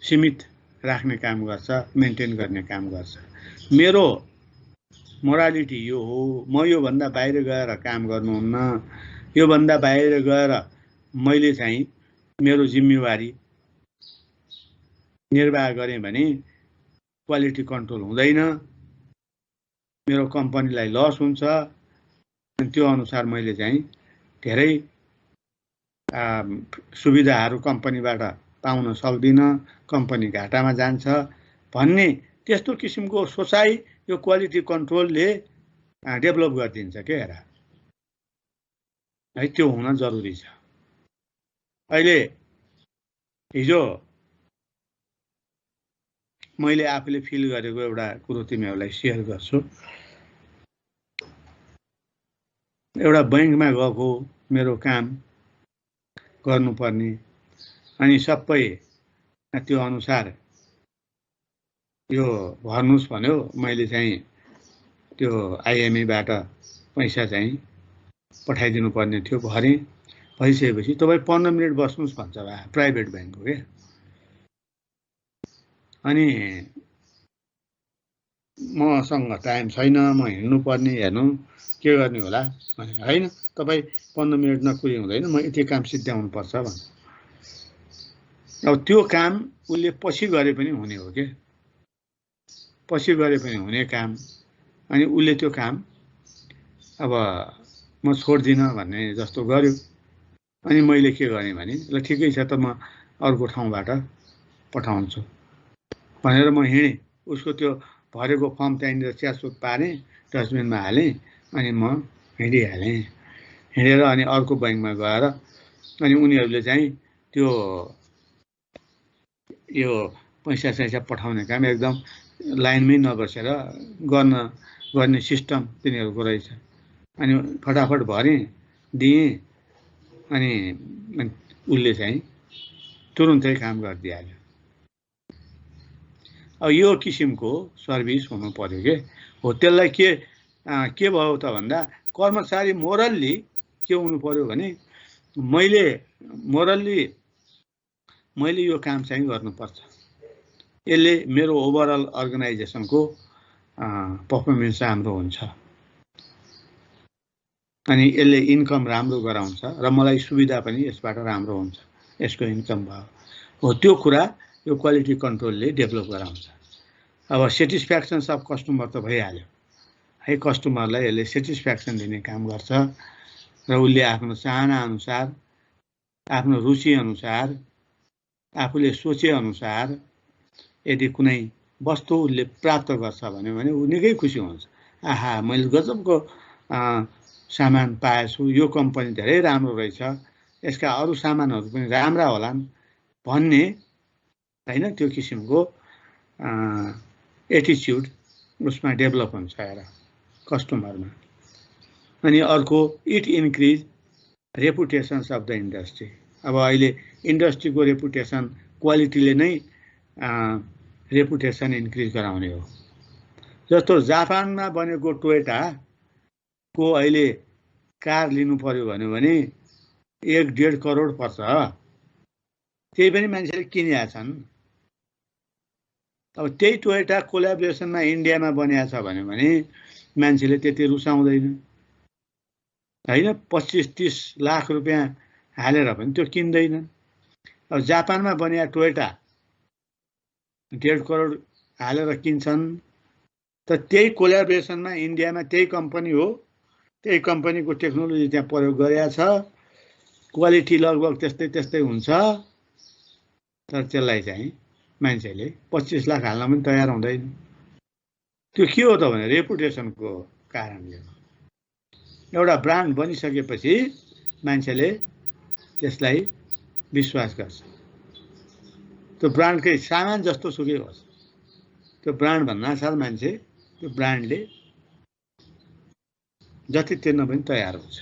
सीमित राख्ने काम गर्छ, मेन्टेन गर्ने काम गर्छ। मेरो मोरालिटी यो हो, म योभन्दा बाहिर गएर काम गर्नुहुन्न, योभन्दा बाहिर गएर मैले चाहिँ मेरो जिम्मेवारी निर्वाह गरेँ भने क्वालिटी कन्ट्रोल हुँदैन, मेरो कम्पनीलाई लस हुन्छ। अनि त्यो अनुसार मैले चाहिँ धेरै सुविधाहरू कम्पनीबाट पाउन सक्दिनँ, कम्पनी घाटामा जान्छ भन्ने त्यस्तो किसिमको सोचाइ यो क्वालिटी कन्ट्रोलले डेभलप गरिदिन्छ के हेर है। त्यो हुन जरुरी छ। अहिले हिजो मैले आफूले फिल गरेको एउटा कुरो तिमीहरूलाई सेयर गर्छु। एउटा बैंकमा गएको मेरो काम गर्नुपर्ने, अनि सबै त्यो अनुसार यो भर्नुस् भन्यो। मैले चाहिँ त्यो आइएमईबाट पैसा चाहिँ पठाइदिनु पर्ने थियो, भरेँ। भइसकेपछि तपाईँ 15 मिनट बस्नुहोस् भन्छ प्राइभेट बैंक हो के। अनि मसँग टाइम छैन, म हिँड्नु पर्ने, हेर्नु के गर्ने होला भने होइन तपाईँ 15 मिनट नकुरी हुँदैन, म यति काम सिद्ध्याउनु पर्छ भन्छ। अब त्यो काम उसले पछि गरे पनि हुने हो के, पछि गरे पनि हुने काम। अनि उसले त्यो काम अब म छोड्दिनँ भन्ने जस्तो गर्यो। अनि मैले के गरेँ भने ल ठिकै छ त म अर्को ठाउँबाट पठाउँछु भनेर म हिँडेँ। उसको त्यो भरेको फर्म त्यहाँनिर च्यासुत पारेँ, डस्टबिनमा हालेँ, अनि म हिँडिहालेँ। हिँडेर अनि अर्को बैंकमा गएर अनि उनीहरूले चाहिँ त्यो यो पैसा सैसा पठाउने काम एकदम लाइनमै नबसेर गर्ने सिस्टम तिनीहरूको रहेछ। अनि फटाफट भरेँ, दिएँ, अनि उसले चाहिँ तुरुन्तै काम गरिदिइहाल्यो। अब यो किसिमको सर्भिस हुनु पर्यो के हो। त्यसलाई के भयो त भन्दा कर्मचारी मोरल्ली के हुनु पर्यो भने मैले यो काम चाहिँ गर्नुपर्छ, यसले मेरो ओभरअल अर्गनाइजेसनको पर्फर्मेन्स राम्रो हुन्छ, अनि यसले इन्कम राम्रो गराउँछ र मलाई सुविधा पनि यसबाट राम्रो हुन्छ, यसको इन्कम भयो हो। त्यो कुरा यो क्वालिटी कन्ट्रोलले डेभलप गराउँछ। अब सेटिस्फ्याक्सन अफ कस्टमर त भइहाल्यो है, कस्टमरलाई यसले सेटिस्फ्याक्सन दिने काम गर्छ र उसले आफ्नो चाहना अनुसार, आफ्नो रुचि अनुसार, आफूले सोचे अनुसार यदि कुनै वस्तु उसले प्राप्त गर्छ भने ऊ निकै खुसी हुन्छ। आहा, मैले गजबको सामान पाएछु, यो कम्पनी धेरै राम्रो रहेछ, यसका अरू सामानहरू पनि राम्रा होलान् भन्ने हैन, त्यो किसिमको एटिच्युड उसमा डेभलप हुन्छ हेर कस्टमरमा। अनि अर्को, it increase reputations of the industry. अब अहिले इन्डस्ट्रीको रेपुटेसन क्वालिटीले नै रेपुटेसन इन्क्रिज गराउने हो। जस्तो जापानमा बनेको टोयोटाको अहिले कार लिनु पर्यो भने 1.5 करोड पर्छ, त्यही पनि मान्छेले किनेका छन्। अब त्यही टोयोटा कोलाबोरेसनमा इन्डियामा बनिएको छ भने मान्छेले त्यति रुचाउँदैन हैन, 25-30 लाख रुपियाँ हालेर पनि त्यो किन्दैन। अब जापानमा बनिएको टोयोटा 1.5 करोड हालेर किन्छन्, त त्यही कोलाबोरेसनमा इन्डियामा त्यही कम्पनी हो, त्यही कम्पनीको टेक्नोलोजी त्यहाँ प्रयोग गरेको छ, क्वालिटी लगभग त्यस्तै हुन्छ, तर त्यसलाई चाहिँ मान्छेले 25 लाख हाल्न पनि तयार हुँदैन। त्यो के हो त भने रेपुटेसनको कारणले। एउटा ब्रान्ड बनिसकेपछि मान्छेले त्यसलाई विश्वास गर्छ। त्यो ब्रान्डकै सामान जस्तो सुकै होस्, त्यो ब्रान्ड भन्नासाथ मान्छे त्यो ब्रान्डले जति तिर्न पनि तयार हुन्छ।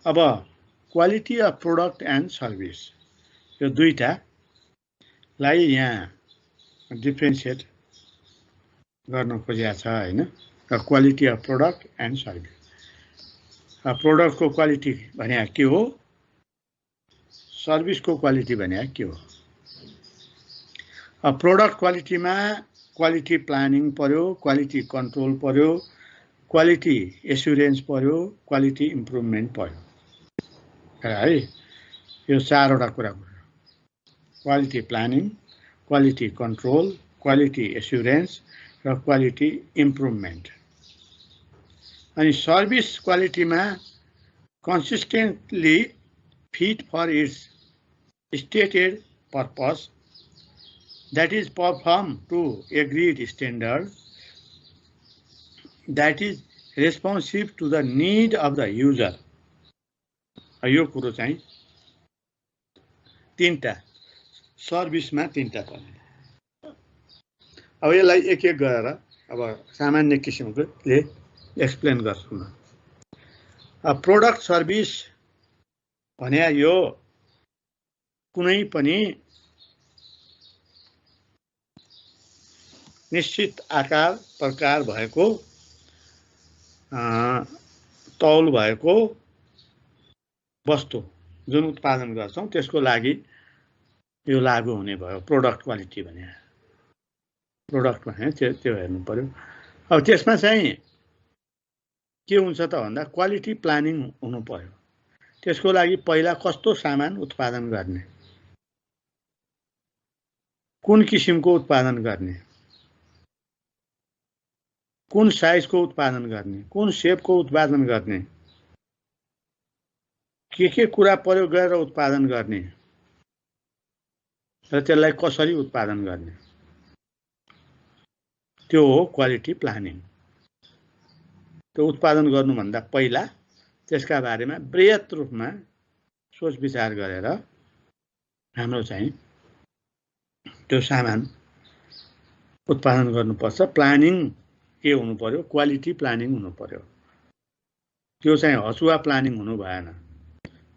अब quality of product and service, यो दुईटालाई यहाँ डिफ्रेन्सिएट गर्न खोजिएको छ हैन। Quality of product and service, प्रोडक्टको क्वालिटी भने के हो, सर्भिसको क्वालिटी भने के हो। प्रोडक्ट क्वालिटीमा क्वालिटी प्लानिङ पर्यो, क्वालिटी कन्ट्रोल पर्यो, क्वालिटी एस्युरेन्स पर्यो, क्वालिटी इम्प्रुभमेन्ट पर्यो है। यो चारवटा कुरा पर्यो, quality planning, quality control, quality assurance र क्वालिटी इम्प्रुभमेन्ट। अनि सर्भिस क्वालिटीमा consistently fit for its stated purpose, that is performed to agreed standard, that is responsive to the need of the user। यो कुरो चाहिँ तीनटा सर्भिसमा तीनटा पर्ने। अब यसलाई एक एक गरेर अब सामान्य किसिमले एक्सप्लेन गर्छु म। प्रोडक्ट सर्भिस भने यो कुनै पनि निश्चित आकार प्रकार भएको, तौल भएको वस्तु जुन उत्पादन गर्छौं त्यसको लागि यो लागू हुने भयो प्रोडक्ट क्वालिटी भने। प्रोडक्ट भने त्यो हेर्नु पर्यो। अब त्यसमा चाहिँ के हुन्छ त भन्दा क्वालिटी प्लानिङ हुनु पर्यो। त्यसको लागि पहिला कस्तो सामान उत्पादन गर्ने, कुन किसिमको उत्पादन गर्ने, कुन साइजको उत्पादन गर्ने, कुन शेपको उत्पादन गर्ने, के कुरा प्रयोग गरेर उत्पादन गर्ने र त्यसलाई कसरी उत्पादन गर्ने, त्यो हो क्वालिटी प्लानिङ। त्यो उत्पादन गर्नुभन्दा पहिला त्यसका बारेमा बृहत रूपमा सोच विचार गरेर हाम्रो चाहिँ त्यो सामान उत्पादन गर्नुपर्छ। प्लानिङ के हुनु पर्यो, क्वालिटी प्लानिङ हुनु पर्यो। त्यो चाहिँ हसुवा प्लानिङ हुनु भएन।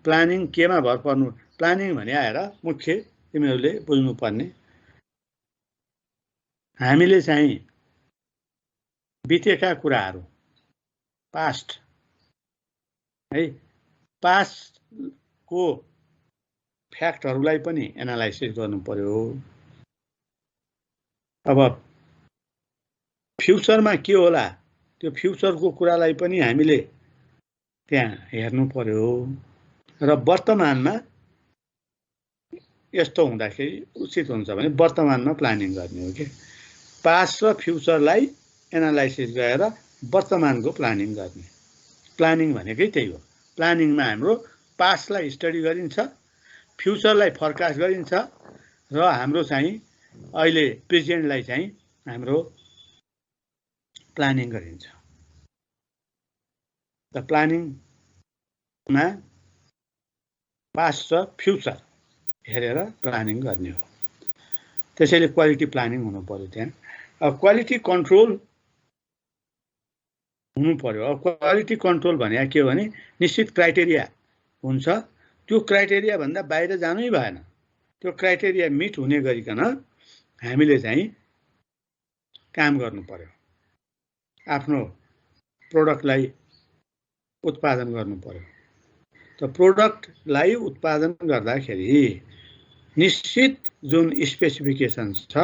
प्लानिङ केमा भर पर्नु, प्लानिङ भने आएर मुख्य तिमीहरूले बुझ्नुपर्ने, हामीले चाहिँ बितेका कुराहरू पास्ट है, पास्टको फ्याक्टहरूलाई पनि एनालाइसिस गर्नु पर्यो। अब फ्युचरमा के होला त्यो फ्युचरको कुरालाई पनि हामीले त्यहाँ हेर्नु पर्यो र वर्तमानमा यस्तो हुँदाखेरि उचित हुन्छ भने वर्तमानमा प्लानिङ गर्ने हो के पास्ट र फ्युचरलाई एनालाइसिस गरेर वर्तमानको प्लानिङ गर्ने प्लानिङ भनेकै त्यही हो प्लानिङमा हाम्रो पास्टलाई स्टडी गरिन्छ फ्युचरलाई फोरकास्ट गरिन्छ र हाम्रो चाहिँ अहिले प्रेजेन्टलाई चाहिँ हाम्रो प्लानिङ गरिन्छ त प्लानिङमा पास्ट र फ्युचर हेरेर प्लानिङ गर्ने हो त्यसैले क्वालिटी प्लानिङ हुनु पर्यो त्यहाँ अब क्वालिटी कन्ट्रोल हुनु पर्यो अब क्वालिटी कन्ट्रोल भने के हो भने निश्चित क्राइटेरिया हुन्छ त्यो क्राइटेरिया भन्दा बाहिर जानै भएन त्यो क्राइटेरिया मिट हुने गरिकन हामीले चाहिँ काम गर्नु पर्यो आफ्नो प्रोडक्टलाई उत्पादन गर्नु पर्यो त प्रोडक्टलाई उत्पादन गर्दाखेरि निश्चित जुन स्पेसिफिकेसन छ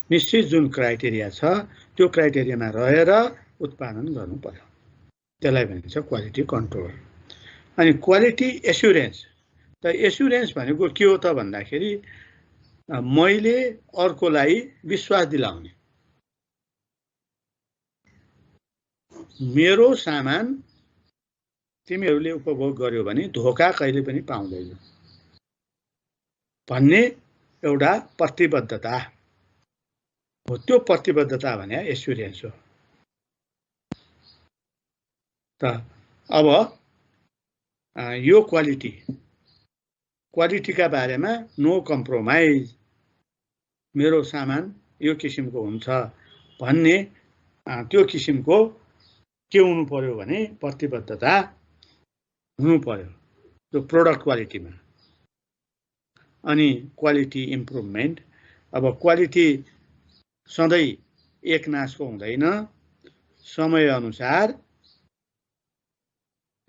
निश्चित जुन क्राइटेरिया छ त्यो क्राइटेरियामा रहेर उत्पादन गर्नु पर्यो त्यसलाई भनिन्छ क्वालिटी कन्ट्रोल अनि क्वालिटी एस्युरेन्स त एस्युरेन्स भनेको के हो त भन्दाखेरि मैले अर्कोलाई विश्वास दिलाउने मेरो सामान तिमीहरूले उपभोग गर्यो भने धोका कहिले पनि पाउँदैनौ भन्ने एउटा प्रतिबद्धता हो त्यो प्रतिबद्धता भने एस्युरेन्स हो त अब यो क्वालिटीका बारेमा नो कम्प्रोमाइज मेरो सामान यो किसिमको हुन्छ भन्ने त्यो किसिमको के हुनु पर्यो भने प्रतिबद्धता हुनु पर्यो त्यो प्रोडक्ट क्वालिटीमा अनि क्वालिटी इम्प्रुभमेन्ट अब क्वालिटी सधैँ एक नासको हुँदैन समय अनुसार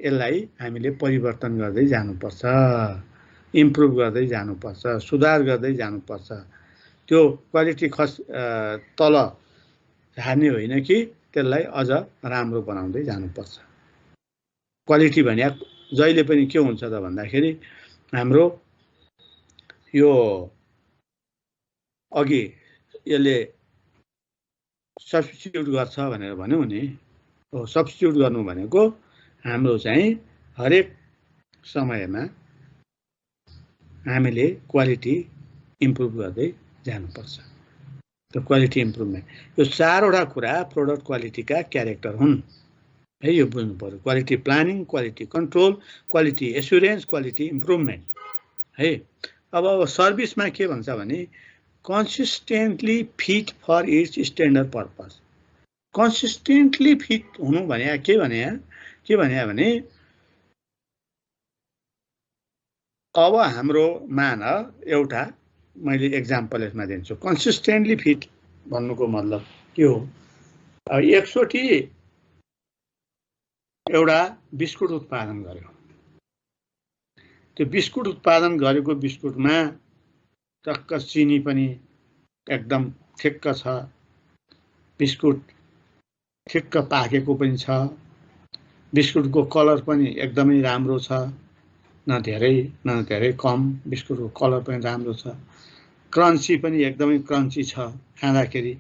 यसलाई हामीले परिवर्तन गर्दै जानुपर्छ इम्प्रुभ गर्दै जानुपर्छ सुधार गर्दै जानुपर्छ त्यो क्वालिटी तल झार्ने होइन कि त्यसलाई अझ राम्रो बनाउँदै जानुपर्छ क्वालिटी भने जहिले पनि के हुन्छ त भन्दाखेरि हाम्रो यो अघि यसले सब्स्टिट्युट गर्छ भनेर भन्यौ नि हो सब्स्टिट्युट गर्नु भनेको हाम्रो चाहिँ हरेक समयमा हामीले क्वालिटी इम्प्रुभ गर्दै जानुपर्छ त्यो क्वालिटी इम्प्रुभमेन्ट यो चारवटा कुरा प्रोडक्ट क्वालिटीका क्यारेक्टर हुन् है यो बुझ्नु पर्यो quality planning quality control quality assurance quality improvement है अब सर्भिसमा के भन्छ भने consistently fit for its standard purpose consistently fit हुनु भने के भने अब हाम्रो मान एउटा मैले एक्जाम्पल यसमा दिन्छु कन्सिस्टेन्टली फिट भन्नुको मतलब के हो अब 100 एउटा बिस्कुट उत्पादन गर्यो त्यो बिस्कुट उत्पादन गरेको बिस्कुटमा टक्क चिनी पनि एकदम ठिक्क छ बिस्कुट ठिक्क पाकेको पनि छ बिस्कुटको कलर पनि एकदमै राम्रो छ न धेरै कम बिस्कुटको कलर पनि राम्रो छ क्रन्ची पनि एकदमै क्रन्ची छ खाँदाखेरि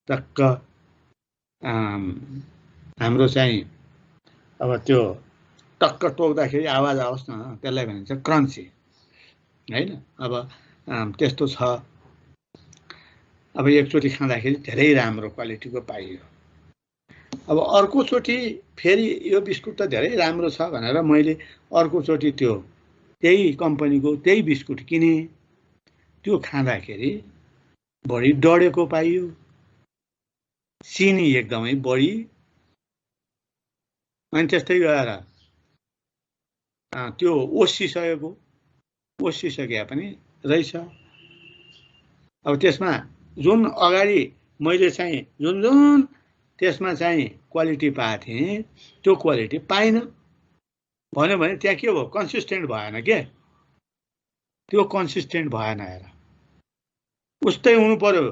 टक्क हाम्रो चाहिँ अब त्यो टक्क टोक्दाखेरि आवाज आओस् न त्यसलाई भनिन्छ क्रन्ची हैन अब त्यस्तो छ अब एकचोटि खाँदाखेरि धेरै राम्रो क्वालिटीको पाइयो अब अर्कोचोटि फेरि यो बिस्कुट त धेरै राम्रो छ भनेर मैले अर्कोचोटि त्यही कम्पनीको त्यही बिस्कुट किने त्यो खाँदाखेरि बढी डढेको पाइयो चिनी एकदमै बढी अनि त्यस्तै गरेर त्यो ओसिसके पनि रहेछ अब त्यसमा जुन अगाडि मैले चाहिँ जुन त्यसमा चाहिँ क्वालिटी पाएको थिएँ त्यो क्वालिटी पाइनँ भन्यो भने त्यहाँ के भयो कन्सिस्टेन्ट भएन के त्यो कन्सिस्टेन्ट भएन हेर उस्तै हुनु पर्यो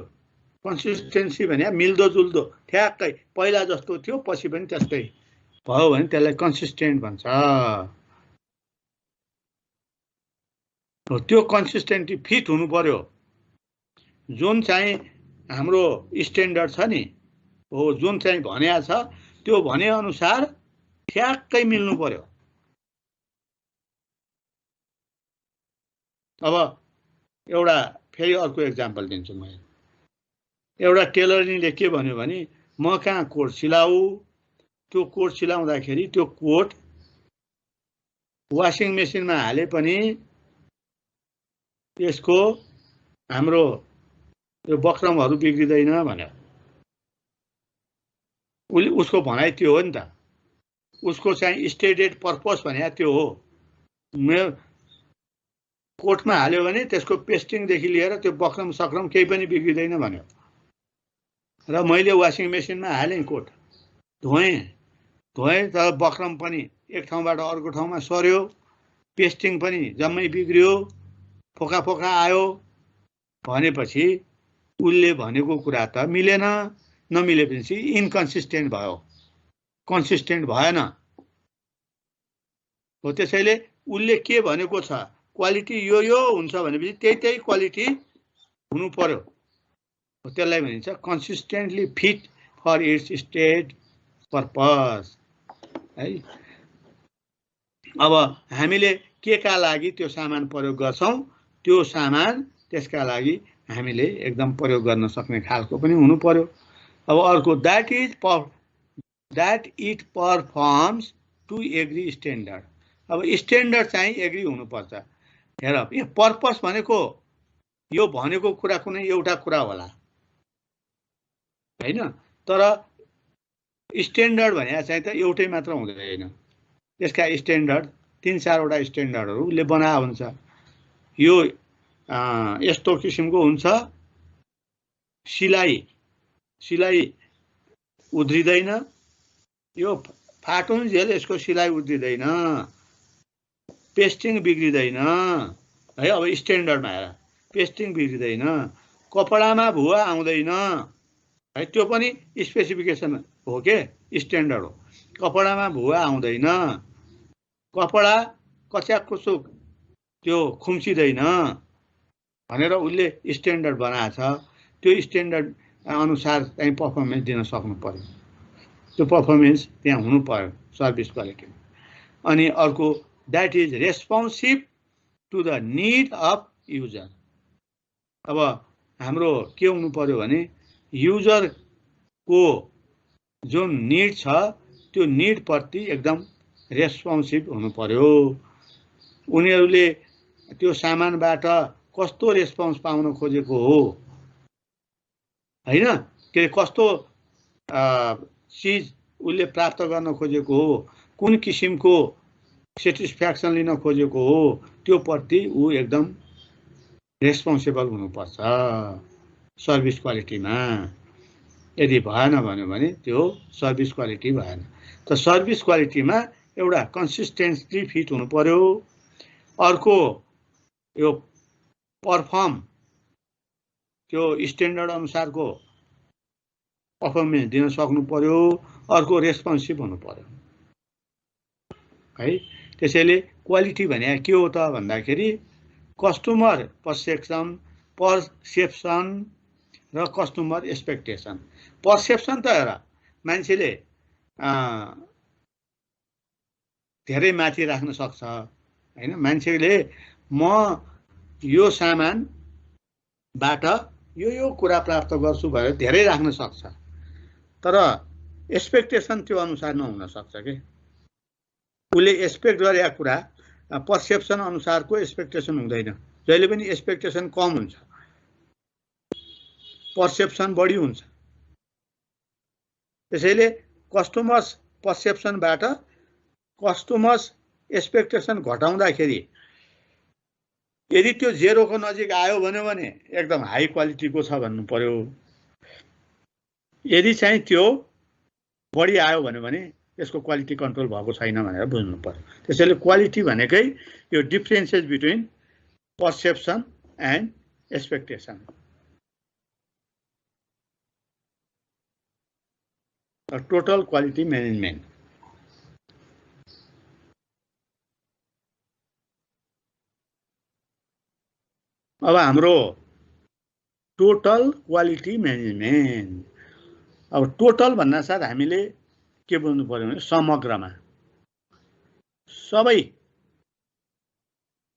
कन्सिस्टेन्सी भने मिल्दोजुल्दो ठ्याक्कै पहिला जस्तो थियो पछि पनि त्यस्तै भयो भने त्यसलाई कन्सिस्टेन्ट भन्छ। त्यो कन्सिस्टेन्टी फिट हुनु पर्यो। जुन चाहिँ हाम्रो स्ट्यान्डर्ड छ नि हो, जुन चाहिँ भनेको छ त्यो भने अनुसार ठ्याक्कै मिल्नु पर्यो। अब एउटा फेरि अर्को एक्जाम्पल दिन्छु म। एउटा टेलरले के भन्यो भने म कहाँ कोट सिलाऊ, त्यो कोट सिलाउँदाखेरि त्यो कोट वासिङ मेसिनमा हाले पनि त्यसको हाम्रो यो बक्रमहरू बिग्रिँदैन भन्यो। उसको भनाइ त्यो हो नि त। उसको चाहिँ स्टेटेड पर्पस भने त्यो हो, कोटमा हाल्यो भने त्यसको पेस्टिङदेखि लिएर त्यो बक्रम सक्रम केही पनि बिग्रिँदैन भन्यो। र मैले वासिङ मेसिनमा हालेँ, कोट धोएँ तर बक्रम पनि एक ठाउँबाट अर्को ठाउँमा सर्यो, पेस्टिङ पनि जम्मै बिग्रियो, फोका फोका आयो भनेपछि उसले भनेको कुरा त मिलेन। नमिलेपछि इन्कन्सिस्टेन्ट भयो, कन्सिस्टेन्ट भएन हो। त्यसैले उसले के भनेको छ क्वालिटी यो हुन्छ भनेपछि त्यही क्वालिटी हुनु पर्यो। त्यसलाई भनिन्छ consistently fit for its state purpose है। अब हामीले के का लागि त्यो सामान प्रयोग गर्छौं, त्यो सामान त्यसका लागि हामीले एकदम प्रयोग गर्न सक्ने खालको पनि हुनु पर्यो। अब अर्को that it performs to agree standard. अब स्ट्यान्डर्ड चाहिँ एग्री हुनुपर्छ। हेर, यो पर्पस भनेको यो भनेको कुरा कुनै एउटा कुरा होला हैन, तर स्ट्यान्डर्ड भने चाहिँ त एउटै मात्र हुँदैन। त्यसका स्ट्यान्डर्ड 3-4 वटा स्ट्यान्डर्डहरूले बनाएको हुन्छ। यो यस्तो किसिमको हुन्छ, सिलाइ उध्रिँदैन, यो फाटुन्जेल यसको सिलाइ उध्रिँदैन, पेस्टिङ बिग्रिँदैन है। अब स्ट्यान्डर्डमा हेर, पेस्टिङ बिग्रिँदैन, कपडामा भुवा आउँदैन है, त्यो पनि स्पेसिफिकेसन हो के, स्ट्यान्डर्ड हो। कपडामा भुवा आउँदैन, कपडा कच्याकुचुक त्यो खुम्चिँदैन भनेर उसले स्ट्यान्डर्ड बनाएको छ। त्यो स्ट्यान्डर्ड अनुसार चाहिँ पर्फर्मेन्स दिन सक्नु पर्यो। त्यो पर्फर्मेन्स त्यहाँ हुनु पर्यो सर्भिस क्वालिटीमा। अनि अर्को that is responsive to the need of user. अब हाम्रो के हुनु पर्यो भने युजरको जुन निड छ त्यो निड प्रति एकदम रेस्पोन्सिभ हुनु पर्यो। उनीहरूले त्यो सामानबाट कस्तो रेस्पोन्स पाउन खोजेको हो हैन, के कस्तो चीज उसले प्राप्त गर्न खोजेको हो, कुन किसिमको सेटिस्फ्याक्सन लिन खोजेको हो, त्यो प्रति ऊ एकदम रेस्पोन्सिबल हुनुपर्छ सर्भिस क्वालिटीमा। यदि भएन भने त्यो सर्भिस क्वालिटी भएन। त सर्भिस क्वालिटीमा एउटा कन्सिस्टेन्सी फिट हुनु पर्यो। अर्को यो पर्फर्म त्यो स्ट्यान्डर्ड अनुसारको पर्फर्मेन्स दिन सक्नु पर्यो। अर्को रेस्पोन्सिभ हुनु पर्यो है। त्यसैले क्वालिटी भने के हो त भन्दाखेरि कस्टमर पर्सेप्सन र कस्टमर एक्सपेक्टेसन। पर्सेप्सन त हेर, मान्छेले धेरै माथि राख्न सक्छ हैन। मान्छेले म यो सामानबाट यो कुरा प्राप्त गर्छु भनेर धेरै राख्न सक्छ, तर एक्सपेक्टेसन त्यो अनुसार नहुन सक्छ के। उसले एक्सपेक्ट गरेको कुरा पर्सेप्सन अनुसारको एक्सपेक्टेसन हुँदैन। जहिले पनि एक्सपेक्टेसन कम हुन्छ, पर्सेप्सन बढी हुन्छ। त्यसैले कस्टमर्स पर्सेप्सनबाट कस्टमर्स एक्सपेक्टेसन घटाउँदाखेरि यदि त्यो जेरोको नजिक आयो भने एकदम हाई क्वालिटीको छ भन्नु पर्यो। यदि चाहिँ त्यो बढी आयो भने यसको क्वालिटी कन्ट्रोल भएको छैन भनेर बुझ्नु पर्यो। त्यसैले क्वालिटी भनेकै यो differences between perception and expectation. Total quality management. अब हाम्रो टोटल क्वालिटी म्यानेजमेन्ट, अब टोटल भन्ना साथ हामीले के बुझ्नु पर्यो भने समग्रमा सबै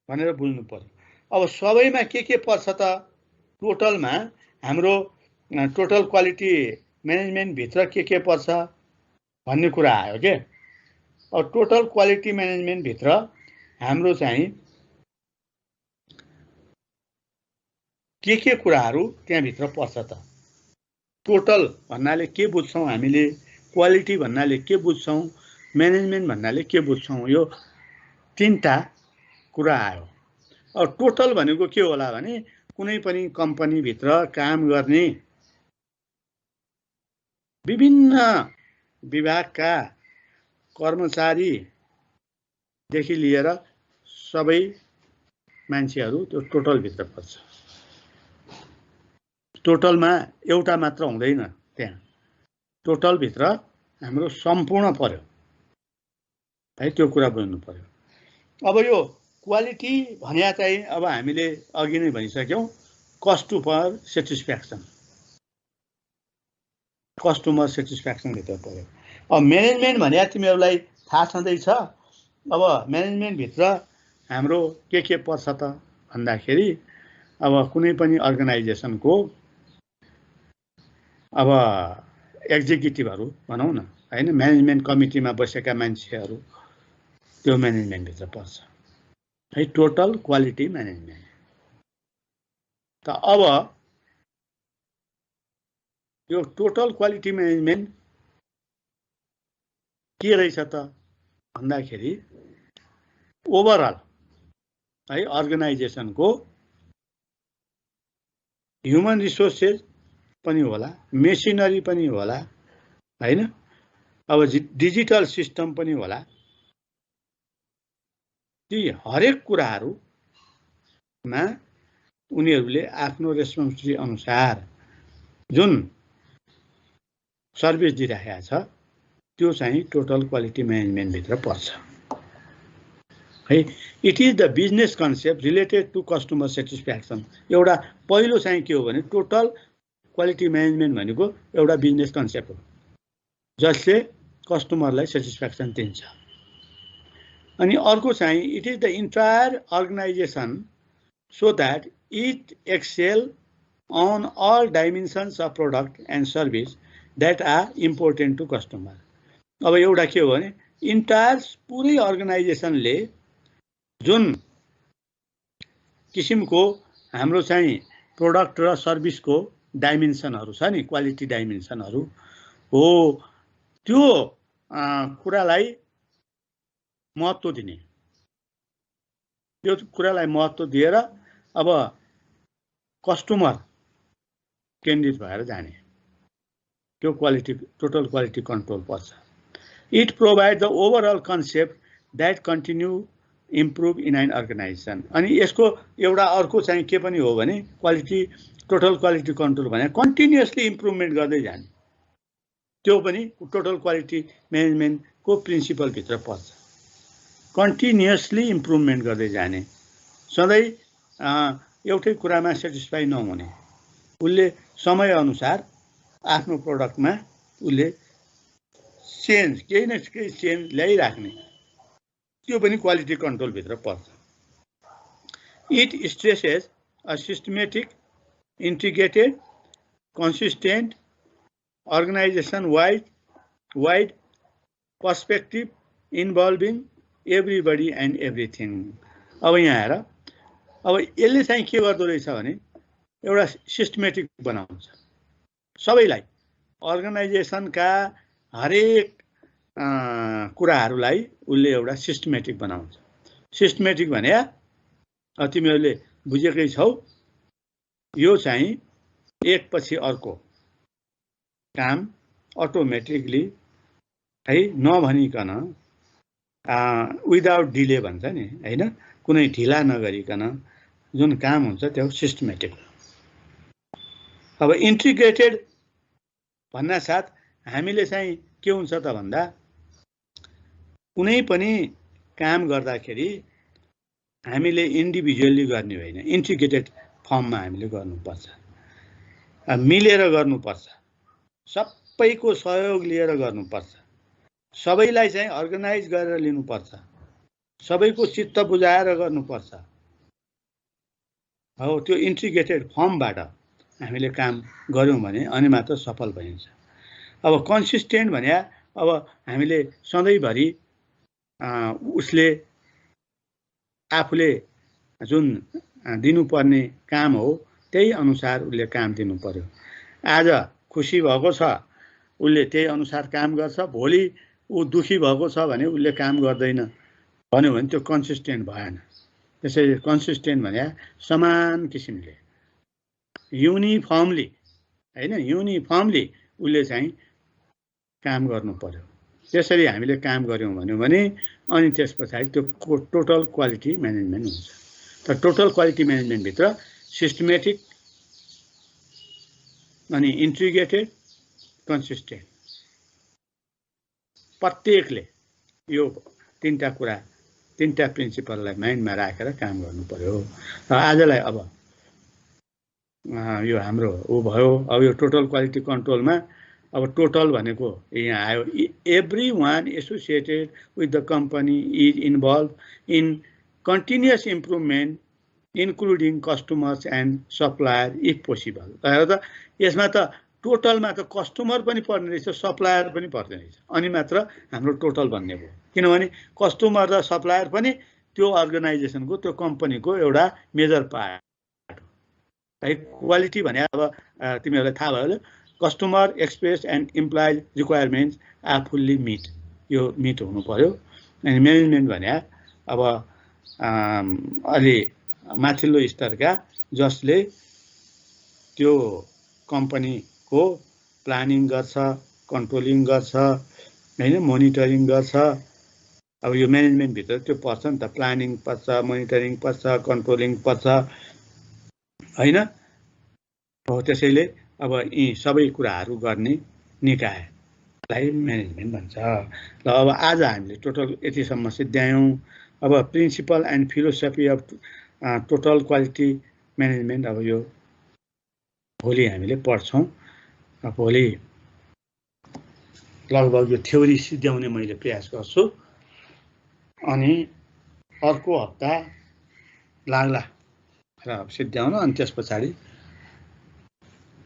भनेर बुझ्नु पर्यो। अब सबैमा के पर्छ त? टोटलमा हाम्रो टोटल क्वालिटी म्यानेजमेन्ट भित्र के पर्छ भन्ने कुरा आयो के। अब टोटल क्वालिटी म्यानेजमेन्ट भित्र हाम्रो चाहिँ के कुराहरू त्यहाँ भित्र पर्छ त? टोटल भन्नाले के बुझ्छौं हामीले, क्वालिटी भन्नाले के बुझ्छौं, म्यानेजमेन्ट भन्नाले के बुझ्छौं, यो तीनटा कुरा आयो। अब टोटल भनेको के होला भने कुनै पनि कम्पनी भित्र काम गर्ने विभिन्न विभागका कर्मचारी देखि लिएर सबै मान्छेहरू त्यो टोटल भित्र पर्छ। टोटलमा एउटा मात्र हुँदैन, त्यहाँ टोटल भित्र हाम्रो सम्पूर्ण पर्यो है, त्यो कुरा बुझ्नु पर्यो। अब यो क्वालिटी भन्या चाहिँ अब हामीले अघि नै भनिसक्यौं, कस्टमर सेटिस्फ्याक्सन, कस्टमर सेटिस्फ्याक्सन भित्र पर्यो। अब म्यानेजमेन्ट भन्या तिमीहरूलाई थाहा छँदैछ। अब म्यानेजमेन्ट भित्र हाम्रो के पर्छ त भन्दाखेरि अब कुनै पनि अर्गनाइजेसनको अब एक्जिक्युटिभहरू भनौँ न हैन, म्यानेजमेन्ट कमिटीमा बसेका मान्छेहरू त्यो म्यानेजमेन्ट भित्र पर्छ है, टोटल क्वालिटी म्यानेजमेन्ट। त अब यो टोटल क्वालिटी म्यानेजमेन्ट के रहेछ त भन्दाखेरि ओभरअल है अर्गनाइजेसनको ह्युमन रिसोर्सेस पनि होला, मेसिनरी पनि होला हैन, अब डिजिटल सिस्टम पनि होला। ती हरेक कुराहरूमा उनीहरूले आफ्नो रेस्पोन्सिबिलिटी अनुसार जुन सर्भिस दिइरहेको छ त्यो चाहिँ टोटल क्वालिटी म्यानेजमेन्ट भित्र पर्छ है। It is the business concept related to customer satisfaction. एउटा पहिलो चाहिँ के हो भने टोटल क्वालिटी म्यानेजमेन्ट भनेको एउटा बिजनेस कन्सेप्ट हो जसले कस्टमरलाई सेटिस्फ्याक्सन दिन्छ। अनि अर्को चाहिँ it is the entire organisation so that it excel on all dimensions of product and service that are important to customer. अब एउटा के हो भने इन्टायर पुरै अर्गनाइजेसनले जुन किसिमको हाम्रो चाहिँ प्रोडक्ट र सर्भिसको डाइमेन्सनहरू छ नि, क्वालिटी डाइमेन्सनहरू हो, त्यो कुरालाई महत्त्व दिने, त्यो कुरालाई महत्त्व दिएर अब कस्टमर केन्द्रित भएर जाने, त्यो क्वालिटी टोटल क्वालिटी कन्ट्रोल पर्छ। It provide the overall concept that continue improve in an organisation. अनि यसको एउटा अर्को चाहिँ के पनि हो भने क्वालिटी टोटल क्वालिटी कन्ट्रोल भने कन्टिन्युअसली इम्प्रुभमेन्ट गर्दै जाने, त्यो पनि टोटल क्वालिटी म्यानेजमेन्टको प्रिन्सिपल भित्र पर्छ। कन्टिन्युअसली इम्प्रुभमेन्ट गर्दै जाने, सधैँ एउटै कुरामा सेटिस्फाई नहुने, उसले समयअनुसार आफ्नो प्रोडक्टमा उसले चेन्ज केही न केही चेन्ज ल्याइराख्ने, त्यो पनि क्वालिटी कन्ट्रोल भित्र पर्छ। It stresses a systematic integrated, consistent, organization-wide perspective involving everybody and everything। अब यहाँ हेर, अब यसले चाहिँ के गर्दो रहेछ भने एउटा सिस्टमेटिक बनाउँछ सबैलाई, अर्गनाइजेसनका हरेक कुराहरूलाई उसले एउटा सिस्टमेटिक बनाउँछ। सिस्टमेटिक भने तिमीहरूले बुझेकै छौ, यो चाहिँ एक पछि अर्को काम अटोमेटिकली है नभनिकन विदाउट डिले भन्छ नि हैन, कुनै ढिला नगरिकन जुन काम हुन्छ त्यो सिस्टमेटिक। अब इन्टिग्रेटेड भन्ना साथ हामीले चाहिँ के हुन्छ त भन्दा कुनै पनि काम गर्दाखेरि हामीले इन्डिभिजुअली गर्ने होइन, इन्टिग्रेटेड फर्ममा हामीले गर्नुपर्छ, मिलेर गर्नुपर्छ, सबैको सहयोग लिएर गर्नुपर्छ, सबैलाई चाहिँ अर्गनाइज गरेर लिनुपर्छ, सबैको चित्त बुझाएर गर्नुपर्छ। हो त्यो इन्टिग्रेटेड फर्मबाट हामीले काम गर्यौँ भने अनि मात्र सफल भइन्छ। अब कन्सिस्टेन्ट भने अब हामीले सधैँभरि उसले आफूले जुन दिनुपर्ने काम हो त्यही अनुसार उसले काम दिनु पर्यो। आज खुसी भएको छ उसले त्यही अनुसार काम गर्छ, भोलि ऊ दुखी भएको छ भने उसले काम गर्दैन भन्यो भने त्यो कन्सिस्टेन्ट भएन। त्यसैले कन्सिस्टेन्ट भने समान किसिमले युनिफर्मली हैन, युनिफर्मली उसले चाहिँ काम गर्नु पर्यो। त्यसरी हामीले काम गर्यौँ भने अनि त्यस पछाडि त्यो टोटल क्वालिटी म्यानेजमेन्ट हुन्छ। त टोटल क्वालिटी म्यानेजमेन्ट भित्र सिस्टमेटिक अनि इन्टिग्रेटेड कन्सिस्टेन्ट प्रत्येकले यो तीनटा कुरा, तीनटा प्रिन्सिपललाई माइन्डमा राखेर काम गर्नु पर्यो। र आजलाई अब यो हाम्रो ऊ भयो। अब यो टोटल क्वालिटी कन्ट्रोलमा अब टोटल भनेको यहाँ आयो, every one associated with the company is involve in continuous improvement including customers and supplier if possible. त यसमा त टोटलमा त कस्टमर पनि पर्ने रहेछ, सप्लायर पनि पर्ने रहेछ, अनि मात्र हाम्रो टोटल भन्ने भयो। किनभने कस्टमर र सप्लायर पनि त्यो अर्गनाइजेसनको, त्यो कम्पनीको एउटा मेजर पार्ट है। क्वालिटी भने अब तिमीहरूलाई थाहा भयो, customer express and implies requirements are fully met, यो मिट हुनु पर्यो। अनि म्यानेजमेन्ट भने अब अलि माथिल्लो स्तरका जसले त्यो कम्पनीको प्लानिङ गर्छ, कन्ट्रोलिङ गर्छ हैन, मोनिटरिङ गर्छ। अब यो म्यानेजमेन्ट भित्र त्यो पर्छ नि त, प्लानिङ पर्छ, मोनिटरिङ पर्छ, कन्ट्रोलिङ पर्छ हैन। हो त्यसैले अब यी सबै कुराहरू गर्ने निकायलाई म्यानेजमेन्ट भन्छ। ल अब आज हामीले टोटल यतिसम्म सिद्ध्यायौँ। अब principle and philosophy of total quality management अब यो भोलि हामीले पढ्छौँ। भोलि लगभग यो थ्योरी सिद्ध्याउने मैले प्रयास गर्छु, अनि अर्को हप्ता लाग्ला र सिद्ध्याउन, अनि त्यस पछाडि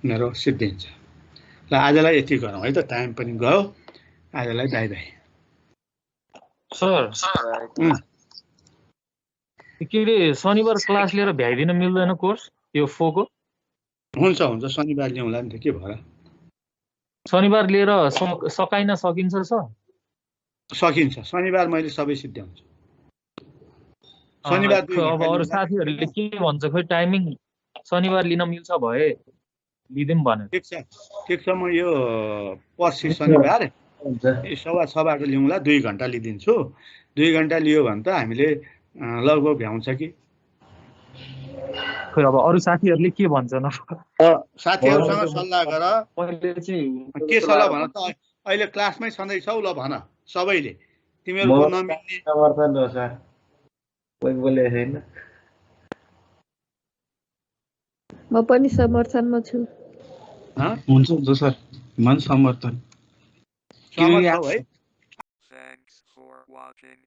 मेरो सिद्धिन्छ। ल आजलाई यति गरौँ है त, टाइम पनि गयो। आजलाई बाई बाई। सर के अरे शनिबार क्लास लिएर भ्याइदिन मिल्दैन कोर्स यो फोको? हुन्छ हुन्छ, शनिबार ल्याउँला नि त, के भएर। शनिबार लिएर सकाइन सकिन्छ सर? सकिन्छ, शनिबार मैले सबै सिद्ध्याउँछु। शनिबार अब अरू साथीहरूले के भन्छ खोइ, टाइमिङ शनिबार लिन मिल्छ भए लिदिउँ भने। ठिक छ, म यो पर्सि शनिबार 6:15 लिउँला, 2 घन्टा लिदिन्छु। 2 घन्टा लियो भने त हामीले लगभग भ्याउँछ कि। खोइ अब अरू साथीहरूले के भन्छन्, साथीहरूसँग सल्लाह गर। मैले चाहिँ के सल्लाह भन त, अहिले क्लासमै छँदैछौ, ल भन सबैले। तिमीहरूको नमिल्ने समर्थन हो सर, कोही बोले छैन। म पनि समर्थनमा छु। हुन्छ सर, मन समर्थन। सहमत छौ है? Thanks for watching.